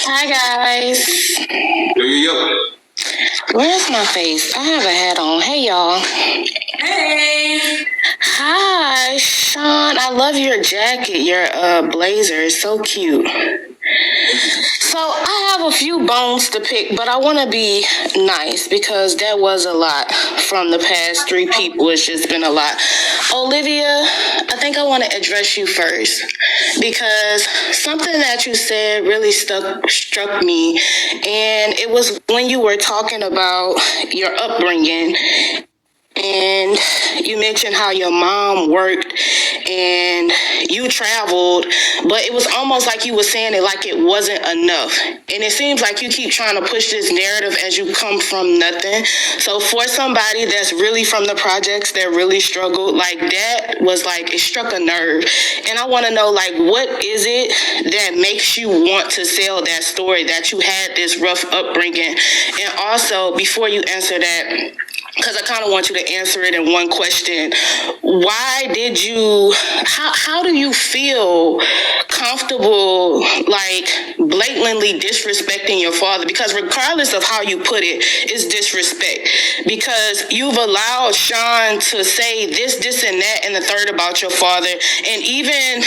Hi guys. Yo. Where's my face? I have a hat on. Hey y'all. hey. Hi, Sean. I love your jacket. Your blazer is so cute. So I have a few bones to pick, but I want to be nice because that was a lot from the past 3 people. It's just been a lot. Olivia, I think I want to address you first because something that you said really struck me, and it was when you were talking about your upbringing. And you mentioned how your mom worked and you traveled, but it was almost like you were saying it like it wasn't enough. And it seems like you keep trying to push this narrative as you come from nothing. So for somebody that's really from the projects that really struggled, like that was like, it struck a nerve. And I want to know, like, what is it that makes you want to sell that story that you had this rough upbringing? And also, before you answer that, because I kind of want you to answer it in one question. How do you feel comfortable, like, blatantly disrespecting your father, because regardless of how you put it, it's disrespect. Because you've allowed Sean to say this, and that, and the third about your father, and even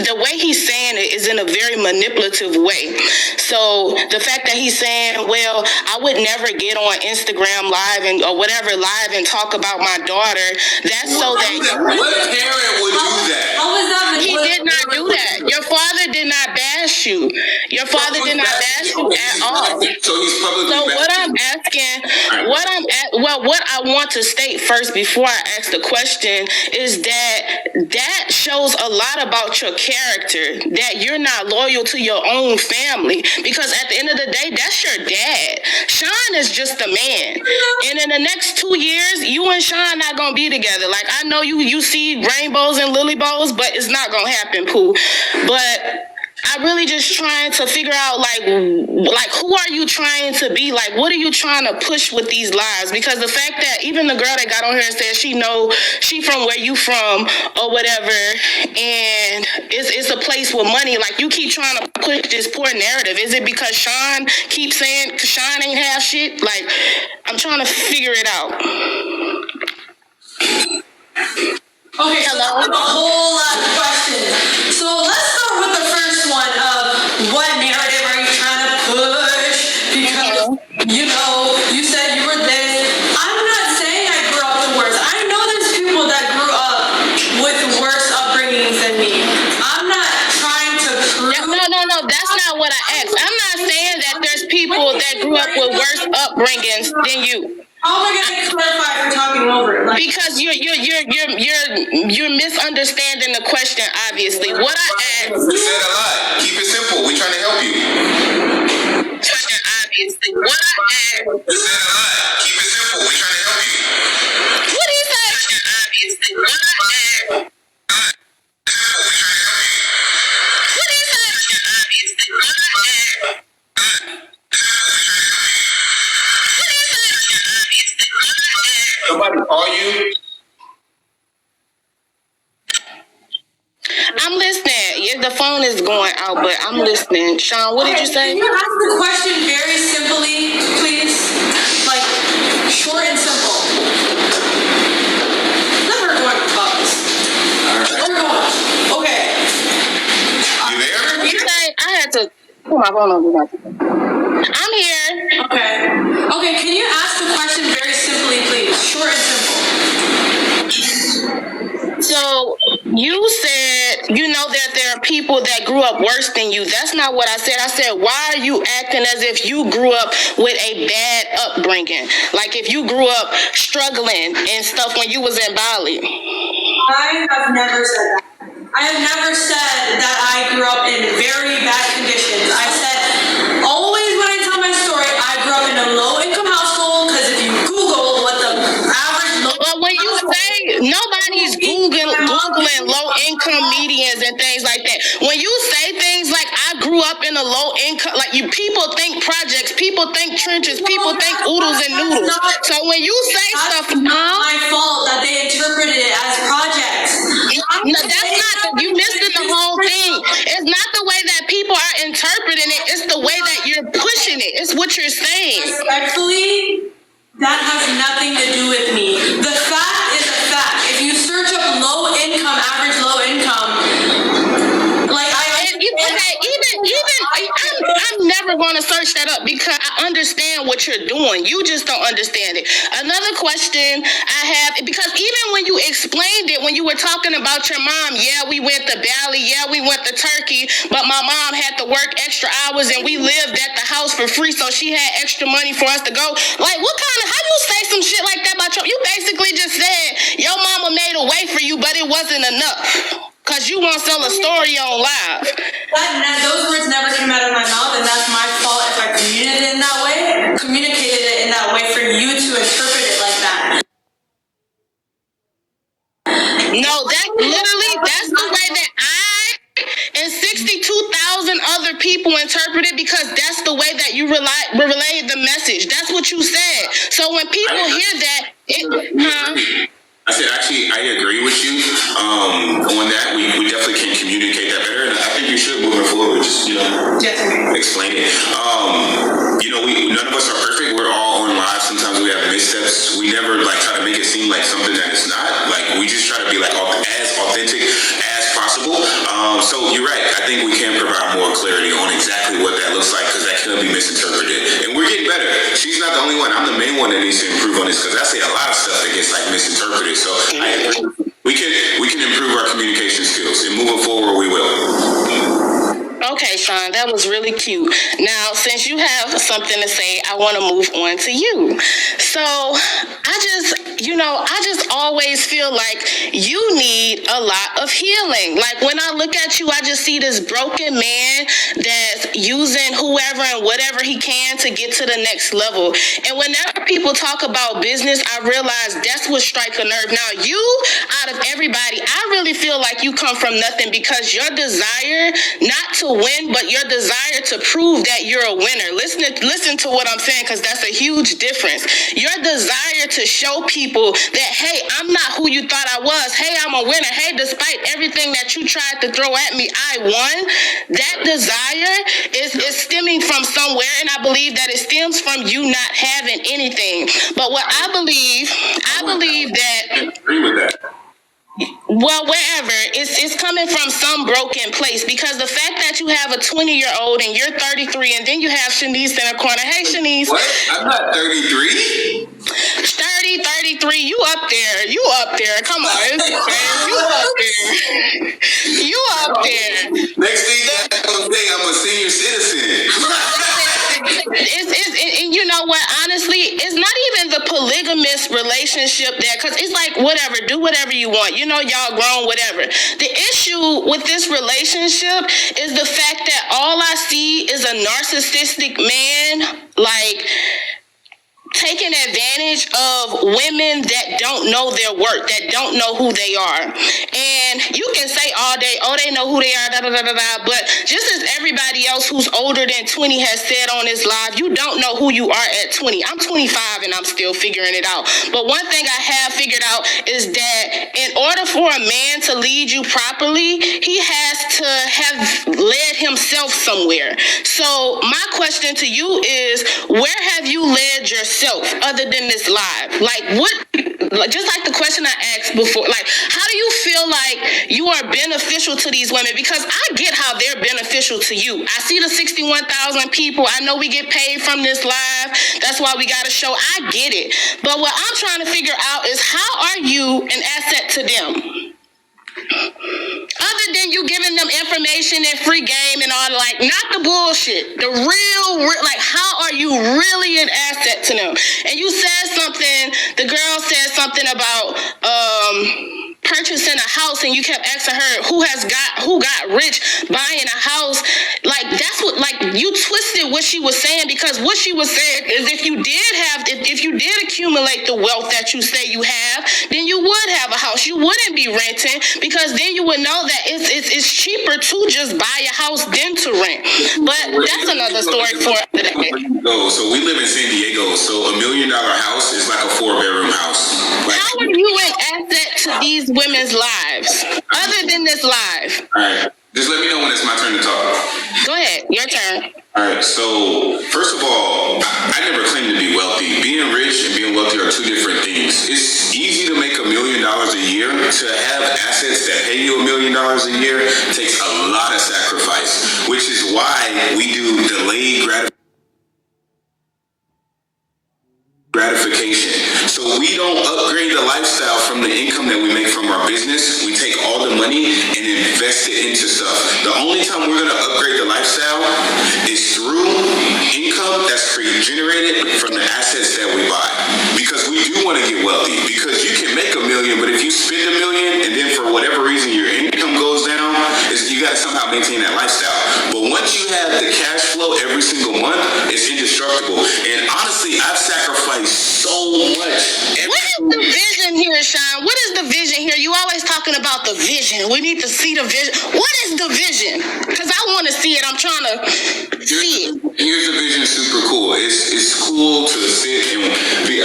the way he's saying it is in a very manipulative way. So the fact that he's saying, well, I would never get on Instagram live or whatever live and talk about my daughter, that's so that what parent would do that? How was that? he did not do that. Your father did not bash you. Your father did not bash you at all. So he's publicly. So what I'm asking, what I want to state first before I ask the question is that shows a lot about your character, that you're not loyal to your own family, because at the end of the day, that's your dad. Sean is just a man. And in the next 2 years, you and Sean not gonna be together. Like, I know you see rainbows and lily bows, but it's not gonna happen, Pooh. But I'm really just trying to figure out, like who are you trying to be? Like, what are you trying to push with these lies? Because the fact that even the girl that got on here and said she from where you from or whatever, and it's a place with money. Like, you keep trying to push this poor narrative. Is it because Sean keeps saying Sean ain't have shit? Like, I'm trying to figure it out. Okay, so that was a whole lot of questions. So let's start with the first one of what narrative are you trying to push? Because, you said you were this. I'm not saying I grew up the worst. I know there's people that grew up with worse upbringings than me. I'm not trying to prove... No, that's not what I asked. I'm not saying that there's people that grew up with worse upbringings than you. How am I going to clarify if we're talking over it? Because you're misunderstanding the question, obviously. What I asked... You said a lot. Keep it simple. We're trying to help you. Obviously. What I asked... You said a lot. Keep it simple. We're trying to help you. What did he say? Obviously. What I asked... What did he say? Obviously. What I asked... Somebody call you? I'm listening. The phone is going out, but I'm listening. Sean, what did you say? Can you ask the question very simply, please? Like, short and simple. Never going to pause. Okay. You there? You say I had to put my phone on. I'm here. Okay, can you ask the question very simply, please? Short and simple. So you said, that there are people that grew up worse than you. That's not what I said. I said, why are you acting as if you grew up with a bad upbringing? Like, if you grew up struggling and stuff when you was in Bali. I have never said that. I have never said that I grew up in very bad conditions. I said, always when I tell my story, I grew up in a low-income household, because if you Google what the average when you say nobody's Googling low-income medians and things like that. When you say things like, I grew up in a low-income, like, people think projects, people think trenches, people think oodles and noodles. So when you say stuff, not my fault that they interpreted it as projects. No, that's not. You missed it, the whole thing. It's not the way that people are interpreting it. It's the way that you're pushing it. It's what you're saying. Respectfully, that has nothing to do with me. The fact is a fact. If you search up low income, average low income, like I'm never going to search that up, because I understand what you're doing. You just don't understand it. Another question I have, because even when you explained it, when you were talking about your mom, yeah, we went to Bali, yeah, we went to Turkey, but my mom had to work extra hours and we lived at the house for free, so she had extra money for us to go. Like, how you say some shit like that about you basically just said your mama made a way for you, but it wasn't enough. Because you want to sell a story on live. Those words never came out of my mouth, and that's my fault if I communicated it in that way for you to interpret it like that. No, that's the way that I and 62,000 other people interpret it, because that's the way that you relayed the message. That's what you said. So when people hear that, I I said, actually, I agree with you on that. We definitely can communicate that better, and I think you should moving forward. Just explain it. None of us are perfect. We're all on live. Sometimes we have missteps. We never try to make it seem like something that it's not. We just try to be as authentic as possible. So you're right. I think we can provide more clarity on exactly what that looks like, because that could be misinterpreted, and we're getting better. She's not the only one. I'm the main one that needs to improve on this, because I say a lot of stuff that gets misinterpreted. So I agree. We can improve our communication skills, and moving forward, we will. Okay, Sean, that was really cute. Now, since you have something to say, I want to move on to you. So, I just always feel like you need a lot of healing. Like, when I look at you, I just see this broken man that's using whoever and whatever he can to get to the next level. And whenever people talk about business, I realize that's what strikes a nerve. Now, you, out of everybody, I really feel like you come from nothing, because your desire not to win, but your desire to prove that you're a winner. Listen to what I'm saying, because that's a huge difference. Your desire to show people that, hey, I'm not who you thought I was. Hey, I'm a winner. Hey, despite everything that you tried to throw at me, I won. That desire is stemming from somewhere, and I believe that it stems from you not having anything. But what I believe that... I agree with that. Well, wherever, it's coming from some broken place, because the fact that you have a 20-year-old and you're 33, and then you have Shaniece in the corner. Hey, Shaniece. What? I'm not 33. 33, you up there. Come on. You up there. Next thing I'm going to say, I'm a senior citizen. And you know what, honestly, it's not even the polygamous relationship there, because it's like, whatever, do whatever you want, y'all grown, whatever. The issue with this relationship is the fact that all I see is a narcissistic man, taking advantage of women that don't know their worth, that don't know who they are. And you can say all day, oh, they know who they are, but just as everybody else who's older than 20 has said on this live, you don't know who you are at 20. I'm 25 and I'm still figuring it out. But one thing I have figured out is that in order for a man to lead you properly, he has to have led himself somewhere. So my question to you is, where have you led yourself other than this live? Just like the question I asked before, how do you feel like you are beneficial to these women? Because I get how they're beneficial to you. I see the 61,000 people. I know we get paid from this live. That's why we got a show. I get it. But what I'm trying to figure out is, how are you an asset to them? Other than you giving them information and free game and all, not the bullshit, the real, how are you really an asset to them? And you said something, the girl said something about purchasing a house, and you kept asking her who got rich buying a house. That's what, you twisted what she was saying, because what she was saying is, if you did accumulate the wealth that you say you have, then you would have a house. You wouldn't be renting, because then you would know that it's cheaper to just buy a house than to rent. But that's another story for today. So we live in San Diego, so $1 million house is like a 4-bedroom house. How are you an asset to these women's lives, other than this live? All right. Just let me know when it's my turn to talk. Go ahead, your turn. All right, so first of all, I never claimed to be wealthy. Being rich and being wealthy are two different things. It's easy to make $1 million a year. To have assets that pay you $1 million a year takes a lot of sacrifice, which is why we do delayed gratification. So we don't upgrade the lifestyle from the income that we make from our business. We take all the money and invest it into stuff. The only time we're going to upgrade the lifestyle is through income that's generated from the assets that we buy. Because we do want to get wealthy. Because you can make $1 million, but if you spend $1 million and then for whatever reason your income goes down, you got to somehow maintain that lifestyle. But once you have the cash flow every single month, it's indestructible. And honestly, I've sacrificed so much. What is the vision here, Sean? What is the vision here? You always talking about the vision. We need to see the vision. What is the vision? Because I want to see it. I'm trying to see it. Here's the vision. Super cool. It's cool to sit and be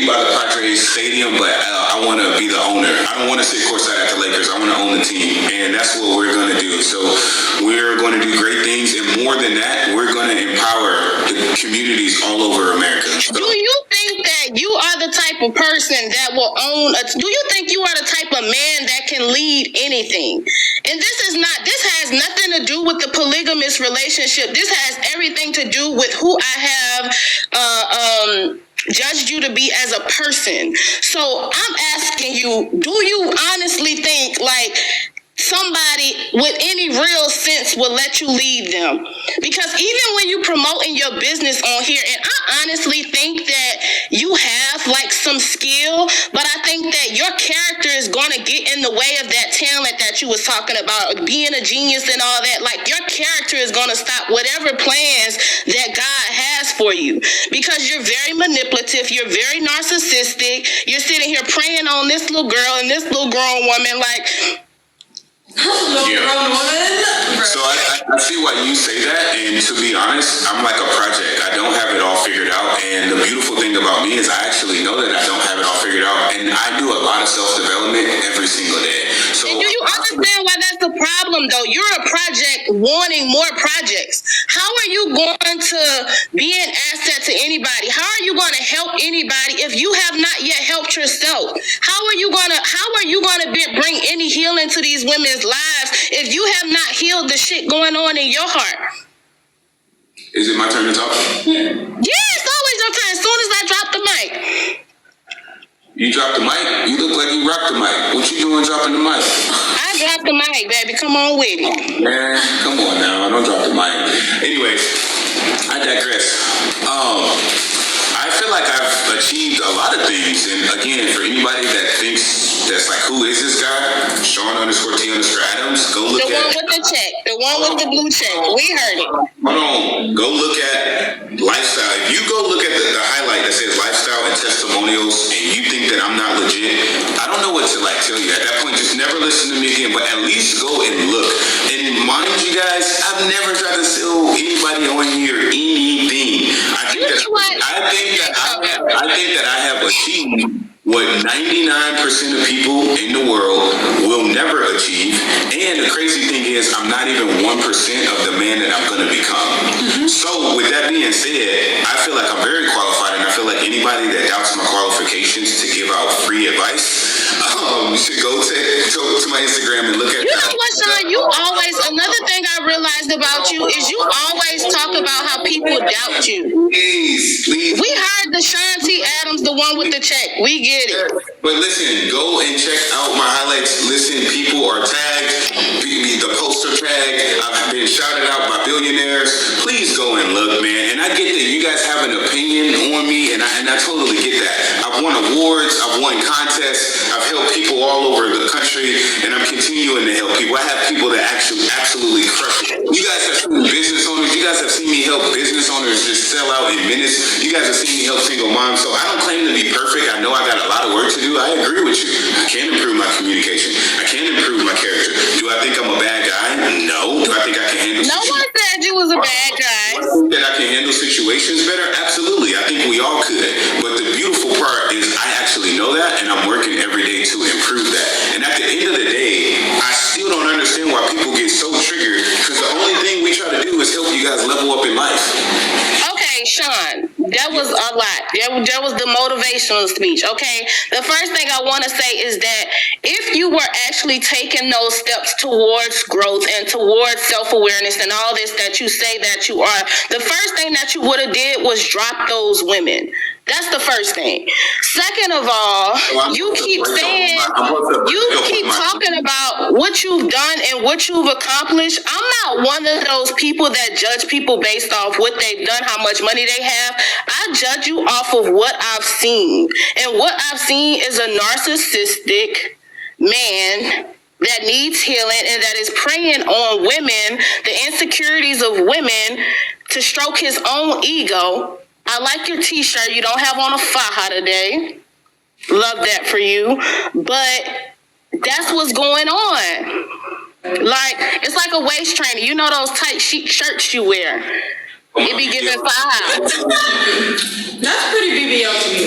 by the Padre a stadium, but I want to be the owner. I don't want to sit courtside at the Lakers. I want to own the team, and that's what we're going to do. So we're going to do great things, and more than that, we're going to empower the communities all over America. So, do you think that you are the type of person that will own do you think you are the type of man that can lead anything? And this has nothing to do with the polygamous relationship. This has everything to do with who I have judged you to be as a person. So I'm asking you, do you honestly think like somebody with any real sense will let you lead them? Because even when you promoting your business on here, and I honestly think that you have like some skill, but I think that your character is going to get in the way of that talent that you was talking about, being a genius and all that. Like your character is going to stop whatever plans that God has for you, because you're very manipulative, you're very narcissistic, you're sitting here preying on this little girl and this little grown woman like, Grown woman. So I see why you say that, and to be honest, I'm like a project. I don't have it all figured out, and the beautiful thing about me is I actually know that I don't have it all figured out, and I do a lot of self-development every single day. So, and do you understand why that's the problem, though? You're a project wanting more projects. How are you going to be an asset to anybody? How are you going to help anybody if you have not yet helped yourself? How are you going to bring any healing to these women's lives if you have not healed the shit going on in your heart? is it my turn to talk? Yeah, it's always your turn. As soon as I drop the mic. You dropped the mic? You look like you rocked the mic. What you doing dropping the mic? I dropped the mic, baby. Come on with it. Man, come on now. Don't drop the mic. Anyways, I digress. I feel like I've achieved a lot of things, and again, for anybody that thinks that's like, who is this guy? Sean_T_Adams. Go look The at one with the check. The one with the blue check. We heard it. Hold on. Go look at lifestyle. If you go look at the highlight that says lifestyle and testimonials, and you think that I'm not legit, I don't know what to like tell you. At that point, just never listen to me again. But at least go and look. And mind you guys, I've never tried to sell anybody on here anything. I think that I have achieved what 99% of people in the world will never achieve. And the crazy thing is, I'm not even 1% of the man that I'm going to become. So with that being said, I feel like I'm very qualified, and I feel like anybody that doubts my qualifications to give out free advice should go to my Instagram and look at. You know what, Sean? You always, another thing I realized about you is you always talk about how people doubt you. Please. We heard the Sean T. Adams, the one with the check. We get it. But listen, go and check out my highlights. Listen, people are tagged. The poster tag. I've been shouted out by billionaires. Please go and look, man. And I get that you guys have an opinion on me, and I totally get that. I've won awards. I've won contests. I've helped people all over the country, and I'm continuing to help people. I have people that actually absolutely crush it. You guys have seen business owners. You guys have seen me help business owners just sell out in minutes. You guys have seen me help single moms. So I don't claim to be perfect. I know I got a lot of work to do. I agree with you. I can improve my communication. I can improve my character. Do I think I'm a bad guy? No. Do I think I can handle No one said you was a bad guy. that I can handle situations better? Absolutely. I think we all could. But the beautiful part is I actually know that, and I'm working every day to improve that. And at the end of the day, I still don't understand why people get so triggered, because the only thing we try to do is help you guys level up in life. Okay, Sean, that was a lot. That was the motivational speech, okay? The first thing I want to say is that if you were actually taking those steps towards growth and towards self-awareness and all this that you say that you are, the first thing that you would have did was drop those women. That's the first thing. Second of all, you keep saying, you keep talking about what you've done and what you've accomplished. I'm not one of those people that judge people based off what they've done, how much money they have. I judge you off of what I've seen. And what I've seen is a narcissistic man that needs healing and that is preying on women, the insecurities of women, to stroke his own ego. I like your t-shirt. You don't have on a faja today. Love that for you. But that's what's going on. Like, it's like a waist trainer. You know those tight shirts you wear? It be giving faja. That's pretty BBL to me.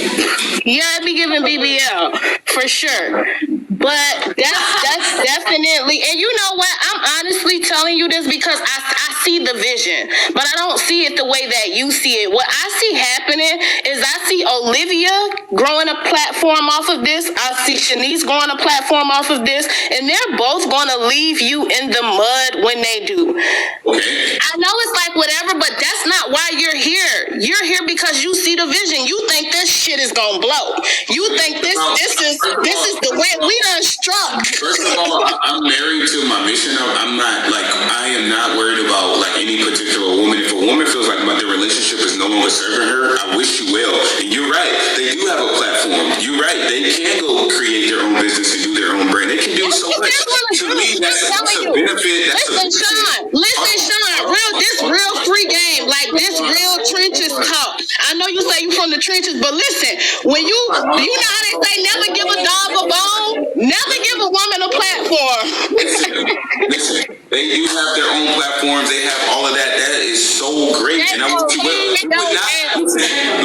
Yeah, I'd be giving BBL for sure. But that's definitely, and you know what? I'm honestly telling you this because I see the vision, but I don't see it the way that you see it. What I see happening is I see Olivia growing a platform off of this. I see Shaniece growing a platform off of this, and they're both going to leave you in the mud when they do. I know it's like whatever, but that's not why you're here. You're here because you see the vision. You think this shit is gonna blow. You think this is the way we done struck. First of all, I'm married to my mission. I am not worried about like any particular woman. If a woman feels like the relationship is no longer serving her, I wish you well. And you're right, they do have a platform. You're right, they can go create their own business and do their own brand. They can do so much. To me, that's a benefit. Listen, Sean, this real free game, like this real trenches talk. I know you say you from the trenches, but listen, when you know how they say never give a dog a bone, never give a woman a platform. Listen, they do have their own platforms. They have all of that. That is so great. And I would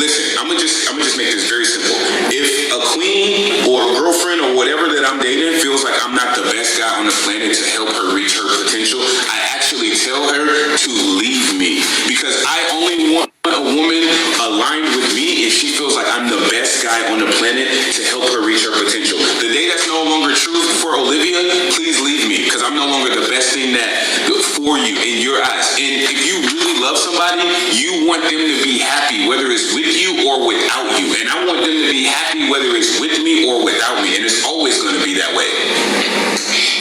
listen, I'm gonna just make this very simple. If a queen or a girlfriend or whatever that I'm dating feels like I'm not the best guy on the planet to help her reach her potential, I actually tell her to leave me, because I only want a woman aligned with me if she feels like I'm the best guy on the planet to help her reach her potential. The day that's no longer true for Olivia, please leave me, because I'm no longer the best thing for you in your eyes. And if you really love somebody, you want them to be happy, whether it's with you or without you. And I want them to be happy whether it's with me or without me. And it's always going to be that way.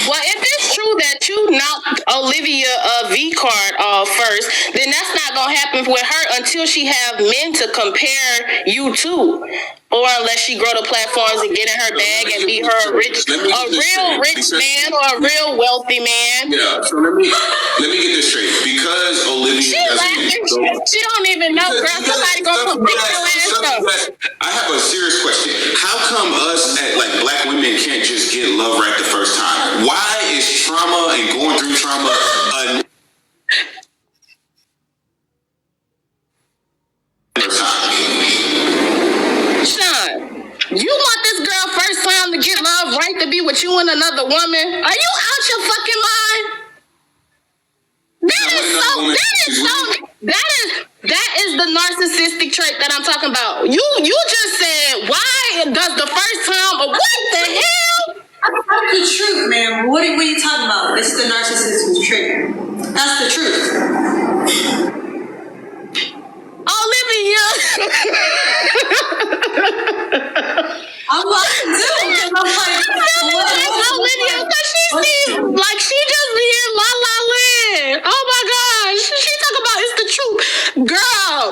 Well, if it's true that you knocked Olivia V card off first, then that's not gonna happen with her until she have men to compare you to, or unless she grow the platforms and get in her bag and be her a real rich man or a real wealthy man. Yeah. So let me get this straight. Because Olivia she don't even know, girl. Somebody gonna come pick your ass up. I have a serious question. How come us black women can't just get love right the first time? Why is trauma and going through trauma first time? Sean, you want this girl first time to get love right to be with you and another woman? Are you out your fucking mind? That is the narcissistic trait that I'm talking about. You just said, why does the first time, what the hell? That's the truth, man. What are you talking about? It's the narcissistic trait. That's the truth. Olivia. I'm laughing too. Olivia, because she just be in La La Land. Oh my gosh. She talk about it's the truth. Girl,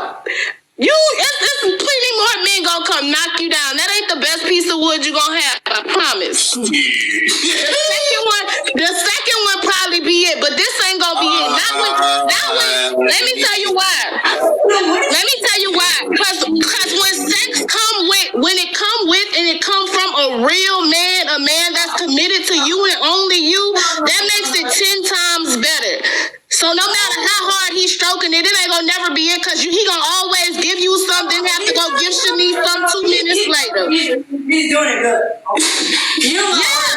it's plenty more men gonna come knock you down. That ain't the best piece of wood you gonna have, I promise. The second one probably be it, but this ain't gonna be it. Let me tell you why. Because when sex when it come from a real man, a man that's committed to you and only you, that makes it 10 times better. So no matter how hard he's stroking it, it ain't gonna never be it, because he gonna always give you something, then have to go give Shaniece some 2 minutes later. He's doing it good. Yeah,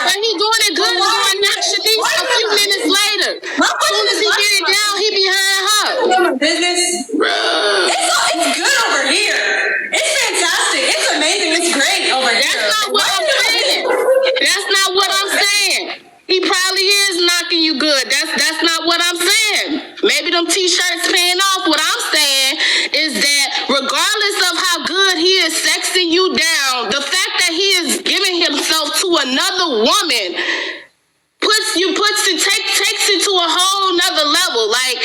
but he's doing it good and going knock Shaniece a few minutes later. As soon as he get it down, he behind her. Business. It's good over here. It's fantastic. It's amazing. It's great over here. That's not what I'm saying. He probably is knocking you good. That's not what I'm saying. Maybe them t-shirts paying off. What I'm saying is that regardless of how good he is sexing you down, the fact that he is giving himself to another woman takes it to a whole nother level. Like,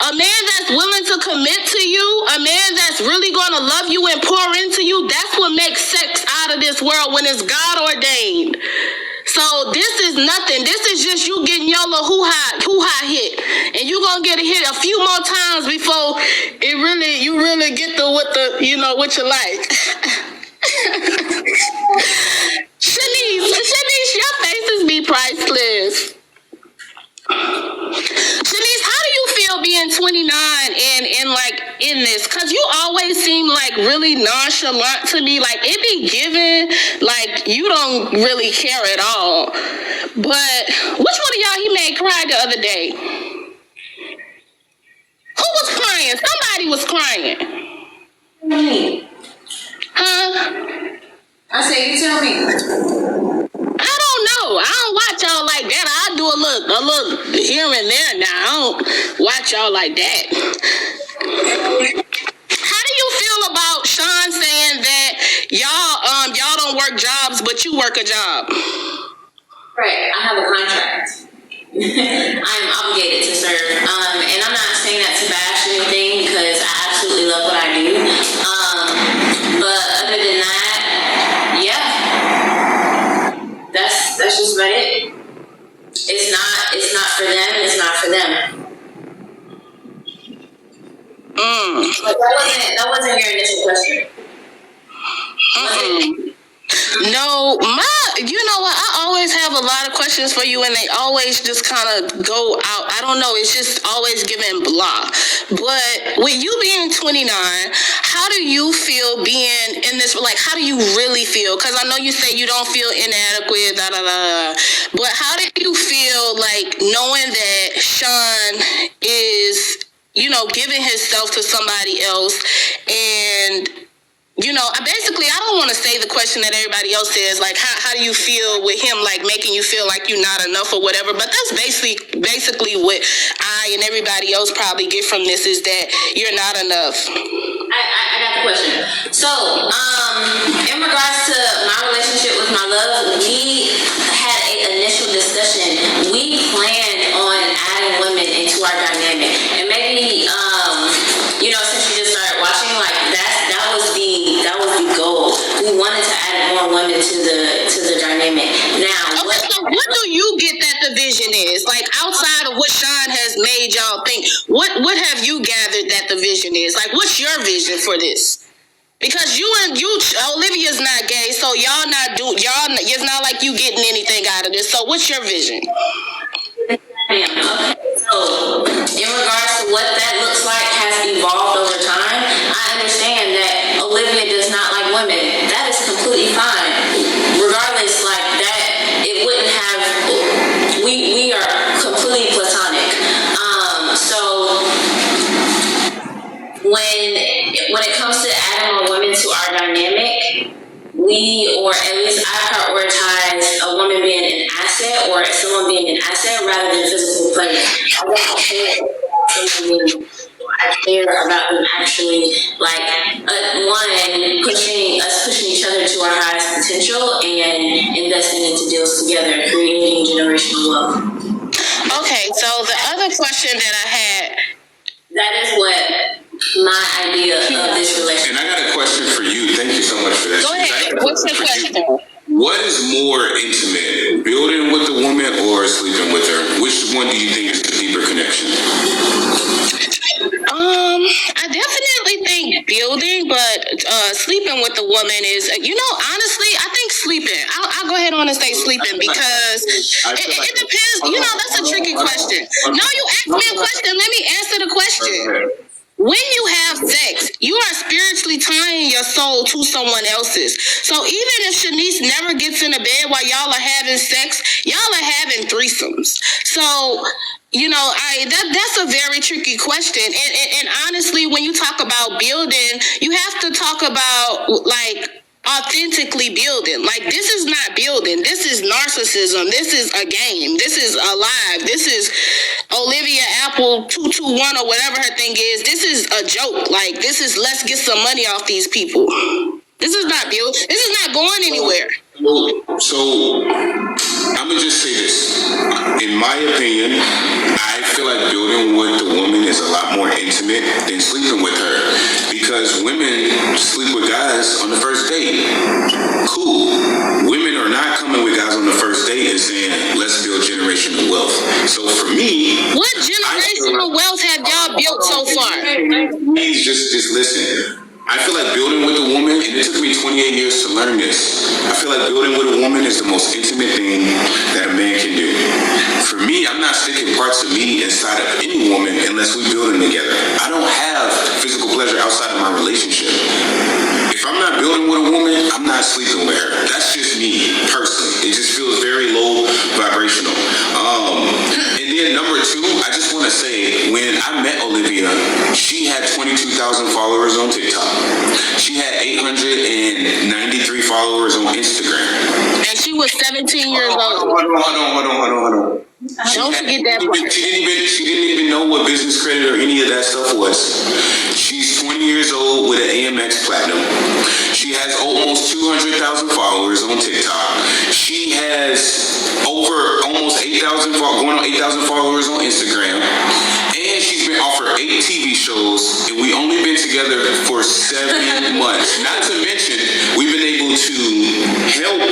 a man that's willing to commit to you, a man that's really going to love you and pour into you, that's what makes sex out of this world when it's God ordained. So this is nothing. This is just you getting your little hoo-ha hit. And you're going to get a hit a few more times before you really get what you like. Shaniece, your faces be priceless. Shaniece, how do you feel being 29 and in this? Because you always seem like really really nonchalant to me. Like, it be given like you don't really care at all. But which one of y'all he made cry the other day? Who was crying? Somebody was crying. Huh? I say, you tell me. I don't know. I don't watch y'all like that. I do a look here and there now. I don't watch y'all like that. How do you feel about Sean saying that y'all don't work jobs, but you work a job? Right, I have a contract. I'm obligated to serve. And I'm not saying that to bash anything because I absolutely love what I do. But other than that, yeah. That's just about it. It's not for them, it's not for them. But that wasn't your initial question. No, you know what? I always have a lot of questions for you, and they always just kind of go out. I don't know. It's just always giving blah. But with you being 29, how do you feel being in this? Like, how do you really feel? Because I know you say you don't feel inadequate, da da da. But how do you feel like knowing that Sean is, giving himself to somebody else and I don't want to say the question that everybody else says, like, how do you feel with him, like, making you feel like you're not enough or whatever, but that's basically what I and everybody else probably get from this, is that you're not enough. I got the question. So, in regards to my relationship with my love, we had an initial discussion. We planned on adding women into our dynamic, and maybe, since you just started watching, like, that was the goal. We wanted to add more women to the dynamic. Now, okay, so what do you get that the vision is? Like, outside of what Sean has made y'all think, what have you gathered that the vision is? Like, what's your vision for this? Because Olivia's not gay, so it's not like you getting anything out of this. So what's your vision? Okay, so in regards to what that looks like has evolved over time, I understand that Olivia does not like women. That is completely fine. Regardless, like that, it wouldn't have, we are completely platonic. So when it comes to adding more women to our dynamic, or at least I prioritize a woman being an asset or someone being an asset rather than physical pleasure. I care about them actually, like, pushing each other to our highest potential and investing into deals together, creating generational wealth. Okay, so the other question that I had, that is what my idea of this relationship. And I got a question for you. Thank you so much for that. Go ahead. What's your question? What is more intimate, building with the woman or sleeping with her? Which one do you think is the deeper connection? I definitely think building, but sleeping with the woman is, honestly, I think sleeping. I'll go ahead on and say sleeping because it depends. That's a tricky question. No, you asked me a question. Let me answer the question. When you have sex, you are spiritually tying your soul to someone else's. So even if Shanice never gets in the bed while y'all are having sex, y'all are having threesomes. So, that's a very tricky question. And honestly, when you talk about building, you have to talk about, like, authentically building. Like, this is not building. This is narcissism. This is a game. This is alive. This is Olivia Apple 221 or whatever her thing is. This is a joke. Like, this is let's get some money off these people. This is not build. This is not going anywhere. So I'm gonna just say this. In my opinion, I feel like building with the woman is a lot more intimate than sleeping with her, because women sleep with guys on the first date. Cool. Women are not coming with guys on the first date and saying, let's build generational wealth. So for me, what generational wealth have y'all built so far? Please just listen. I feel like building with a woman, and it took me 28 years to learn this, I feel like building with a woman is the most intimate thing that a man can do. For me, I'm not sticking parts of me inside of any woman unless we're building together. I don't have physical pleasure outside of my relationship. if I'm not building with a woman, I'm not sleeping with her. That's just me personally. It just feels very low vibrational. And then number two, I just want to say, when I met Olivia, she had 22,000 followers on TikTok. She had 893 followers on Instagram. And she was 17 years old. Hold on. Don't forget that part. She didn't even know what business credit or any of that stuff was. She's 20 years old with an AMX Platinum. She has almost 200,000 followers on TikTok. She has over almost 8,000, going on 8,000 followers on Instagram. And she's been offered 8 TV shows, and we only been together for 7 months. Not to mention, we've been able to help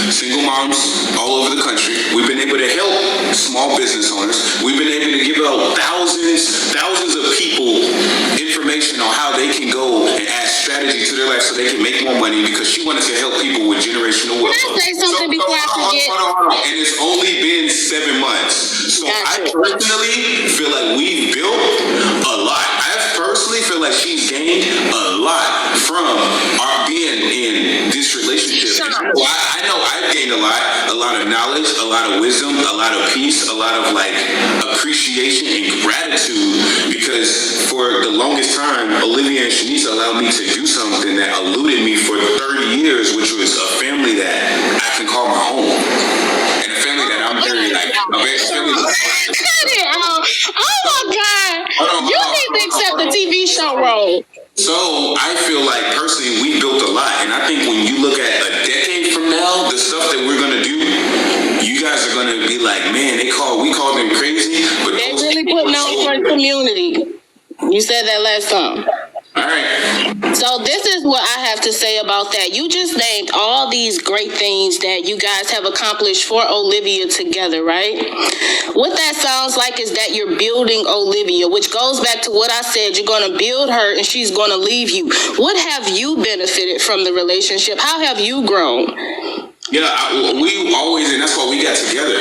single moms all over the country. We've been able to help small business owners. We've been able to give out thousands of people information on how they can go and add strategy to their life so they can make more money, because she wanted to help people with generational wealth. Can I say something before I forget? Hold on. And it's only been 7 months. So I personally feel like we've built a lot. I personally feel like she's gained a lot from our being in this relationship. I know I've gained a lot of knowledge, a lot of wisdom, a lot of peace, a lot of like appreciation and gratitude, because for the longest time, Olivia and SHANIECE allowed me to do something that eluded me for 30 years, which was a family that I can call my home. And a family that I'm very like, Cut it out. Oh my God. You need to accept the TV show role. So I feel like personally we built a lot, and I think when you look at a decade from now, the stuff that we're gonna do, you guys are gonna be like, man, we called them crazy, but They really putting on for the community. You said that last time. all right. So this is what I have to say about that. You just named all these great things that you guys have accomplished for Olivia together, right? What that sounds like is that you're building Olivia, which goes back to what I said. You're going to build her and she's going to leave you. What have you benefited from the relationship? How have you grown? Yeah, we always, and that's why we got together.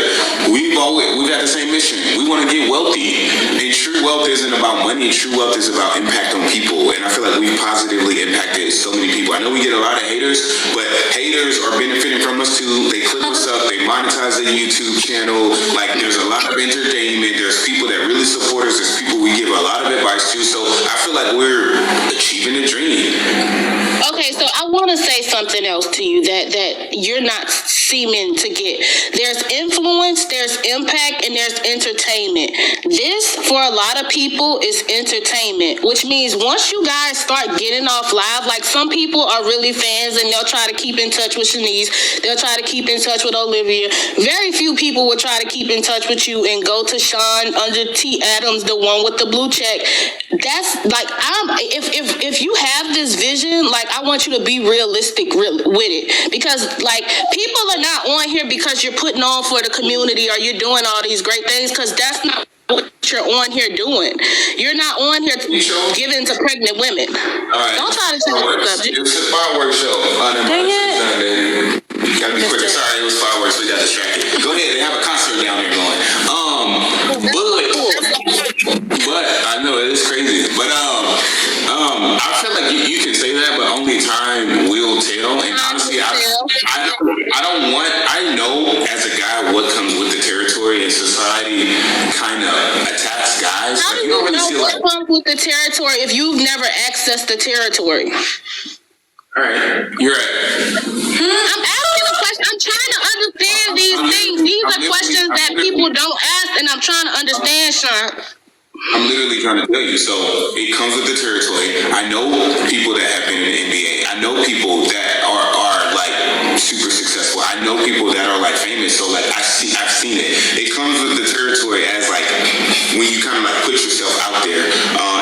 We got the same mission. We want to get wealthy, and true wealth isn't about money. True wealth is about impact on people, and I feel like we've positively impacted so many people. I know we get a lot of haters, but haters are benefiting from us too. They clip us up, they monetize their YouTube channel. Like, there's a lot of entertainment. There's people that really support us. There's people we give a lot of advice to. So I feel like we're achieving the dream. Okay, so I want to say something else to you that you're not seeming to get. There's influence, there's impact, and there's entertainment. This, for a lot of people, is entertainment, which means once you guys start getting off live, like some people are really fans and they'll try to keep in touch with SHANIECE, they'll try to keep in touch with Olivia. Very few people will try to keep in touch with you and go to Sean under T. Adams, the one with the blue check. That's like, if you have this vision, like, I want you to be realistic with it, because like people are not on here because you're putting on for the community or you're doing all these great things, because that's not what you're on here doing. You're not on here giving to pregnant women. All right. Don't try to change the subject. It was a fireworks show. Dang it. Gotta be quicker. Sorry, it was fireworks. We got distracted. Go ahead. They have a concert down there going. But I know it is crazy. But I feel like you can say that, but only time will tell. And honestly, I know as a guy what comes with the territory, and society kind of attacks guys. How do you don't really know feel what like. comes with the territory if you've never accessed the territory? All right, you're right. I'm asking a question. I'm trying to understand these things. These are questions that people don't ask, and I'm trying to understand, Sean. I'm literally trying to tell you. So it comes with the territory. I know people that have been in the NBA. I know people that are like super successful. I know people that are like famous. So like I've seen it. It comes with the territory as like when you kind of like put yourself out there.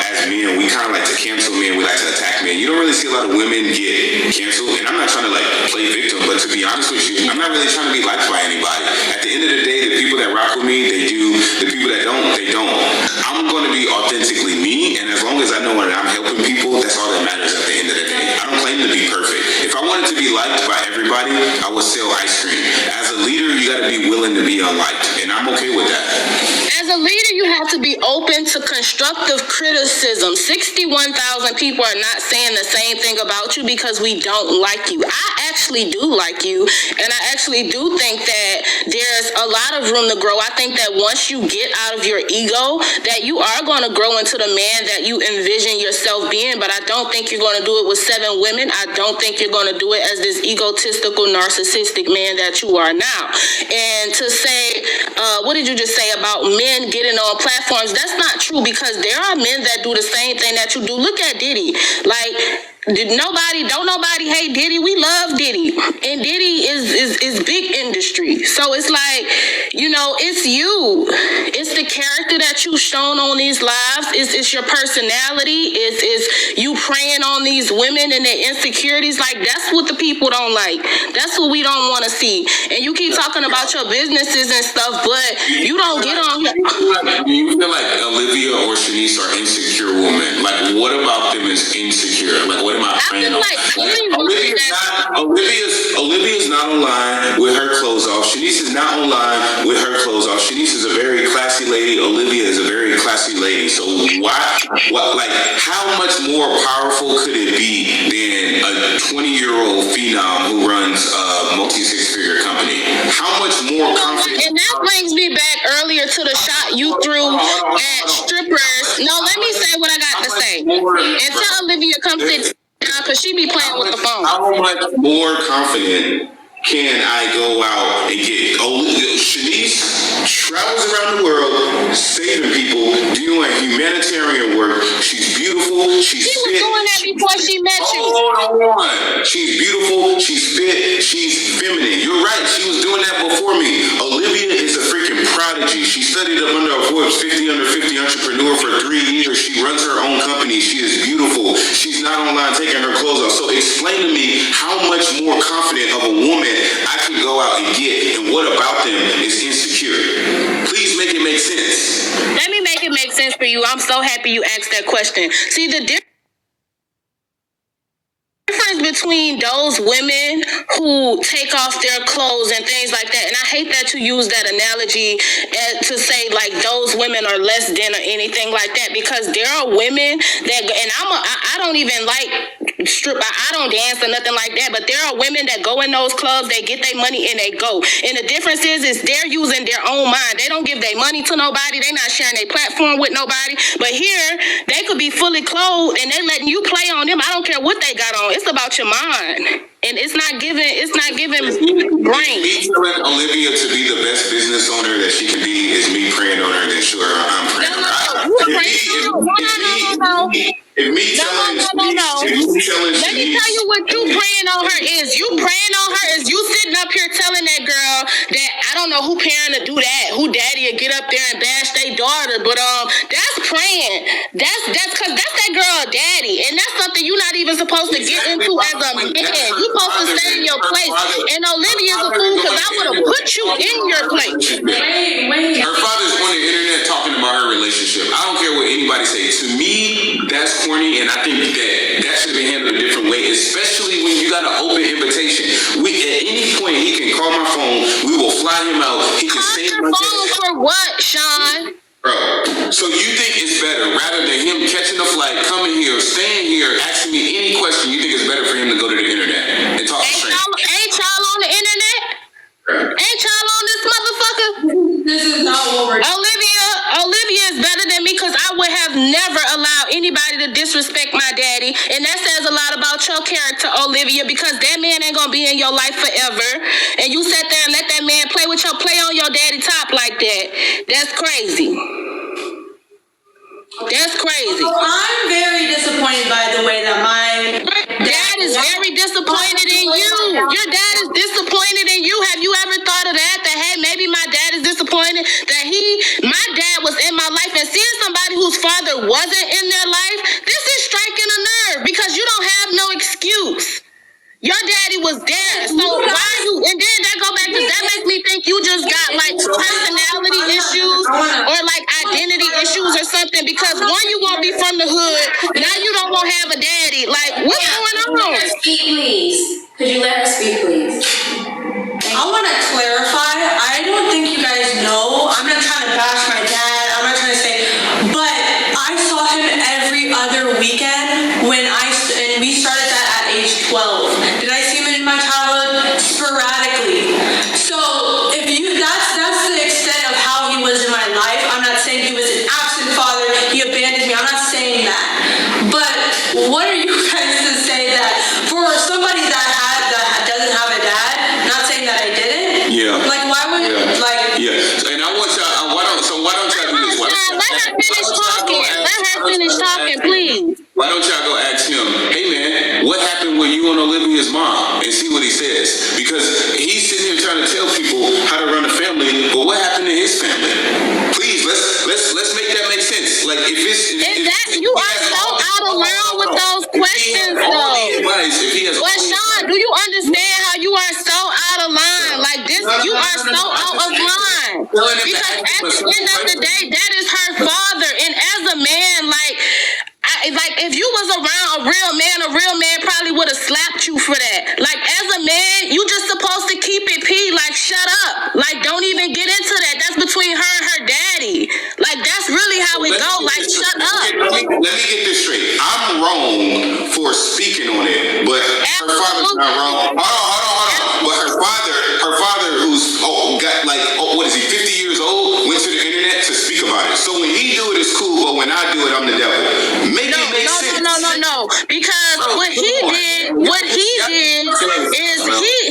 As men, we kind of like to cancel men. We like to attack men. You don't really see a lot of women get canceled. And I'm not trying to like play victim, but to be honest with you, I'm not really trying to be liked by anybody. At the end of the day, the people that rock with me, they do. The people that don't, they don't. I'm going to be authentically me, and as long as I know that I'm helping people, that's all that matters at the end of the day. I don't claim to be perfect. If I wanted to be liked by everybody, I would sell ice cream. As a leader, you got to be willing to be unliked, and I'm okay with that. As a leader, you have to be open to constructive criticism. 61,000 people are not saying the same thing about you because we don't like you. I actually do like you, and I actually do think that there's a lot of room to grow. I think that once you get out of your ego, that you are going to grow into the man that you envision yourself being, but I don't think you're going to do it with 7 women. I don't think you're going to do it as this egotistical, narcissistic man that you are now. And to say, what did you just say about men getting on platforms? That's not true, because there are men that do the same thing that you do. Look at Diddy. Like, don't nobody hate Diddy. We love Diddy, and Diddy is big industry. So it's like, it's you. It's the character that you've shown on these lives. It's your personality. It's you preying on these women and their insecurities. Like, that's what the people don't like. That's what we don't want to see. And you keep talking about your businesses and stuff, but you don't get on here. Do you feel like Olivia or Shaniece are insecure women? Like, what about them is insecure? Like, what am I praying on? Olivia's not online with her clothes off. Shaniece is not online with her clothes off. Shaniece is a very classy lady. Olivia is a very classy lady. So how much more powerful could it be than a 20-year-old phenom who runs a multi-six-figure company? How much more confident? And that brings me back earlier to the shot you threw at strippers. No, let me say what I got to say. Until Olivia comes to because she be playing with the phone. How much more confident can I go out and get? Shaniece travels around the world saving people, doing humanitarian work. She's beautiful. She was doing that before she met you. Hold on. She's beautiful. She's fit. She's feminine. You're right. She was doing that before me. Olivia is a freaking prodigy. She studied up under a Forbes 50 under 50 entrepreneur for 3 years. She runs her own company. She is beautiful. She's not online taking her clothes off. So explain to me how much more confident of a woman I can go out and get, and what about them is insecure? Please make it make sense. Let me make it make sense for you. I'm so happy you asked that question. See, the difference between those women who take off their clothes and things like that, and I hate that you use that analogy to say like those women are less than or anything like that, because there are women that, and I don't even like strip, I don't dance or nothing like that, but there are women that go in those clubs, they get their money and they go. And the difference is they're using their own mind. They don't give their money to nobody. They're not sharing their platform with nobody. But here, they could be fully clothed and they're letting you play on them. I don't care what they got on. It's about your mind. And it's not giving brain. Me telling Olivia to be the best business owner that she can be is me praying on her, then sure, I'm praying on her. If me telling Let me tell you what you praying on her is. You praying on her is you sitting up here telling that girl that I don't know who parent to do that, who daddy will get up there and bash their daughter, but that's praying. That's because that's that girl daddy, and that's something you're not even supposed to get into as a man. You're supposed to stay in your place. And Olivia's a fool because I would have put you in your place. Her father's on the internet talking about her relationship. I don't care what anybody say. To me, that's corny, and I think that should have been handled a different way, especially when you got an open invitation. At any point, he can call my phone. We will fly him out. He can call your phone for what, Sean? Bro, so you think it's better, rather than him catching a flight, coming here, staying here, asking me any question, you think it's better for him to go to the internet and talk to strangers? Ain't y'all on the internet? Ain't y'all on this motherfucker? This is not what we're doing. Olivia is better than me because I would have never allowed anybody to disrespect my daddy. And that says a lot about your character, Olivia, because that man ain't gonna be in your life forever. And you sat there and let that man play on your daddy top like that. That's crazy. That's crazy. So I'm very disappointed by the way that my dad is very disappointed in you. Your dad is disappointed in you. Have you ever thought of that? That hey, maybe my dad is disappointed that my dad was in my life, and seeing somebody whose father wasn't in their life, this is striking a nerve because you don't have no excuse. Your daddy was there, so why you? And then that go back to that makes me think you just got like personality issues or like identity issues or something. Because one, you won't be from the hood. Now you don't want to have a daddy. Like what's going on? Let her speak, please. Could you let her speak, please? I want to clarify. I don't think you guys know. I'm not trying to bash my dad trying to tell people how to run a family, but what happened to his family? Please, let's make that make sense. Like if it's You are so out of line with those questions, though. But Sean, do you understand how you are so out of line? Like this, you are so out of line. Because at the end of the day, that is her father, and as a man, like if you was around a real man probably would have slapped you for that. Like as a man, you just supposed to keep it P. Like shut up. Like don't even get into that. That's between her and her daddy. Like that's really how it go. Like shut up. Let me get this straight. I'm wrong for speaking on it, but her father's not wrong. Hold on. But her father, who's what is he, 50 years old, went to the internet to speak about it. So when he do it, it's cool, but when I do it, I'm the devil. Make it make sense. No. Because what he did is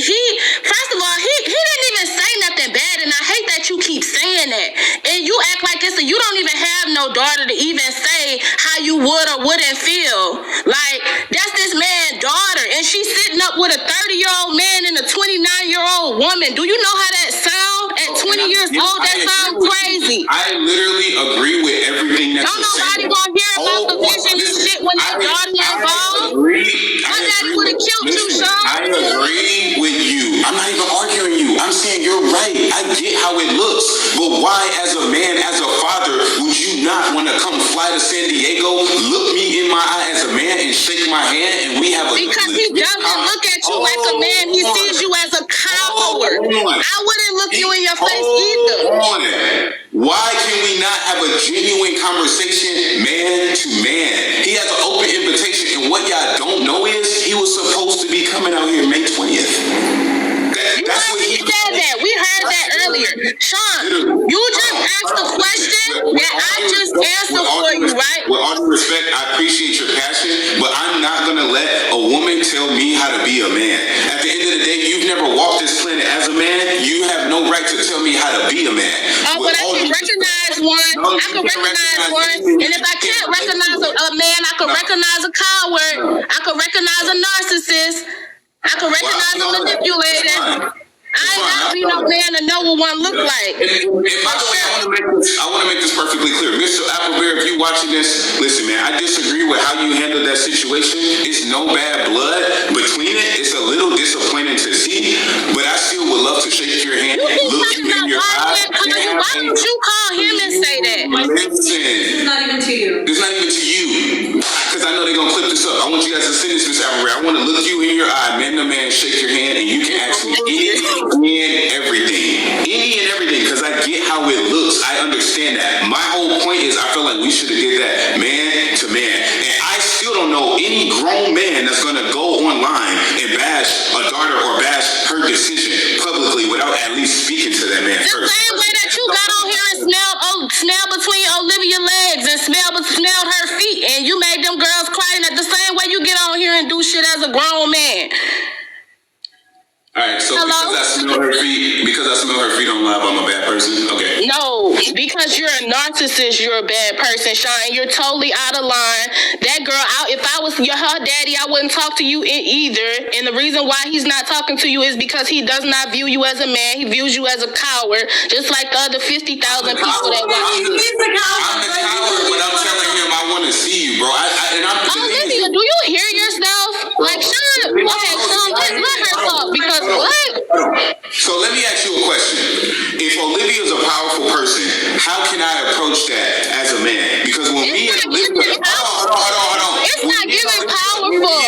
he first of all, he didn't even say nothing bad, and I hate that you keep saying that. And you act like you don't even have no daughter to even say how you would or wouldn't feel. Like that's this man's daughter, and she's sitting up with a 30-year-old man and a 29-year-old woman. Do you know how that sounds? At 20 years old, that sounds crazy. I literally agree with everything that you're saying. Nobody gonna hear about the vision and shit when that daughter involved. My daddy would have killed you, Sean. I agree with you. I'm not even arguing you. I'm saying you're right. I get how it looks. But why, as a man, as a father, would you not want to come fly to San Diego, look me in my eye as a man, and shake my hand, and we have a... Because he doesn't look at you like a man. He sees you as a coward. I wouldn't look you in your face either. Why can we not have a genuine conversation, man to man? He has an open invitation, and what y'all don't know is he was supposed to be coming out here May 20th. That's what he said that. We heard that earlier. Sean, you just asked a question that I just answered for you, right? With all due respect, I appreciate your passion, but I'm not going to let a woman tell me how to be a man. At the end of the day, you've never walked this planet as a man. You have no right to tell me how to be a man. But I can recognize one. I can recognize one. And if I can't recognize a man, I can recognize a coward. I can recognize a narcissist. I can recognize a manipulator. I ain't gotta be no man to know what one look like. And by the way, I want to make this perfectly clear. Mr. Applebear, if you watching this, listen, man, I disagree with how you handled that situation. It's no bad blood between it. It's a little disappointing to see, but I still would love to shake your hand and look you in your eyes. Why don't you call him and say that? Listen. It's not even to you. It's not even to you. Because I know they're going to clip this up. I want you guys to send this, Mr. Applebear. I want to look you in your eye, man to man, shake your hand, and you can ask me any and everything, because I get how it looks. I understand that. My whole point is I feel like we should have did that man to man. And I still don't know any grown man that's going to go online and bash a daughter or bash her decision publicly without at least speaking to that man first. The same way that you got on here and smelled between Olivia's legs and smelled her feet, and you made them girls cry, and the same way you get on here and do shit as a grown man. Alright, so because I smell her feet on live, I'm a bad person? Okay. No, because you're a narcissist, you're a bad person, Sean. You're totally out of line. That girl, if I was her daddy, I wouldn't talk to you either. And the reason why he's not talking to you is because he does not view you as a man. He views you as a coward, just like the other 50,000 people that watch you. I'm the coward, but I'm telling him I want to see you, bro. Olivia, do you hear yourself? Like, Sean, okay, Sean, let her talk, because what? So let me ask you a question. If Olivia is a powerful person, how can I approach that as a man? Because when me and Olivia, hold on. It's not giving powerful.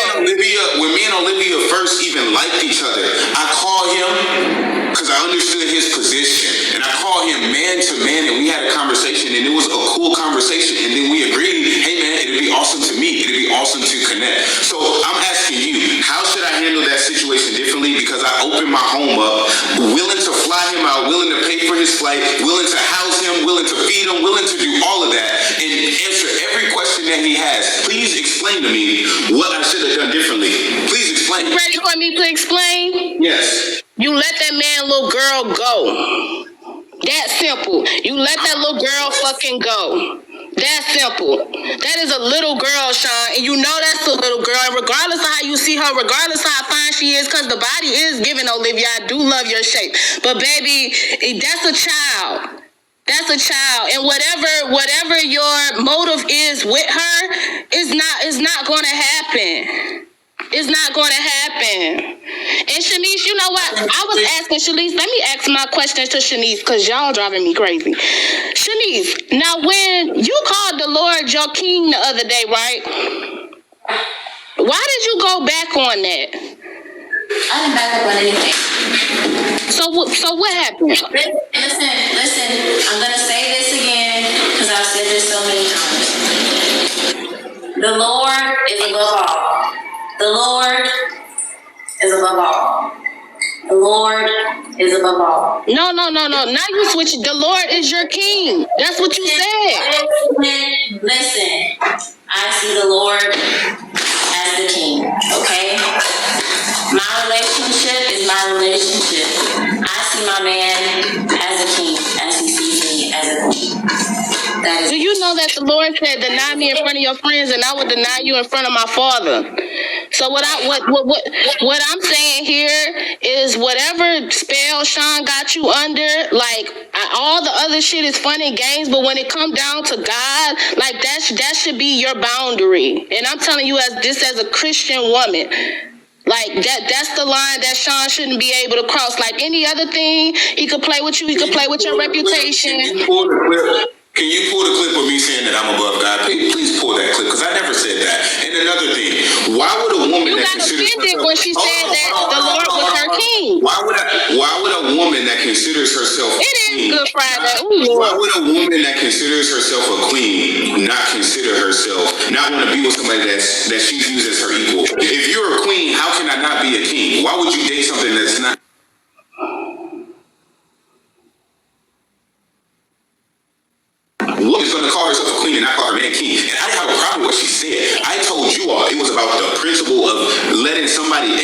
When me and Olivia first even liked each other, I called him because I understood his position, and I called him man to man, and we had a conversation, and it was a cool conversation, and then we agreed, hey man, it'd be awesome to meet, it'd be awesome to connect. So I'm asking you, how should I handle that situation differently? Because I opened my home up, willing to fly him out, willing to pay for his flight, willing to house him, willing to feed him, willing to do all of that, and answer every question that he has. Please explain to me what I should have done differently. Please explain. You ready for me to explain? Yes. You let that man, little girl, go. That simple. You let that little girl fucking go. That's simple. That is a little girl, Sean, and you know that's a little girl. And regardless of how you see her, regardless of how fine she is, because the body is given, Olivia. I do love your shape, but baby, that's a child. That's a child, and whatever your motive is with her, is not going to happen. It's not going to happen. And Shanice, you know what? I was asking Shanice, let me ask my questions to Shanice, because y'all driving me crazy. Shanice, now when you called the Lord your king the other day, right? Why did you go back on that? I didn't back up on anything. So what happened? Listen, I'm going to say this again because I've said this so many times. The Lord is above all. The Lord is above all. The Lord is above all. No. Now you switch. The Lord is your king. That's what you said. Listen. I see the Lord as the king, okay? My relationship is my relationship. I see my man as a king, as he sees me as a queen. Do you know that the Lord said, "Deny me in front of your friends, and I will deny you in front of my Father"? So what I'm saying here is, whatever spell Sean got you under, like all the other shit is fun and games, but when it come down to God, like that should be your boundary. And I'm telling you, as a Christian woman. Like that's the line that Sean shouldn't be able to cross. Like any other thing, he could play with you, he could play with your reputation. Can you pull the clip of me saying that I'm above God? Please pull that clip, because I never said that. And another thing, why would a woman that considers herself... You got offended when she said that the Lord was her king. Why would a woman that considers herself a queen... It is Good Friday. Why would a woman that considers herself a queen not consider herself, not want to be with somebody that she views as her equal? If you're a queen, how can I not be a king? Why would you date something that's not... Woman's going to call herself a queen and not call her man king. And I didn't have a problem with what she said. I told you all it was about the principle of letting somebody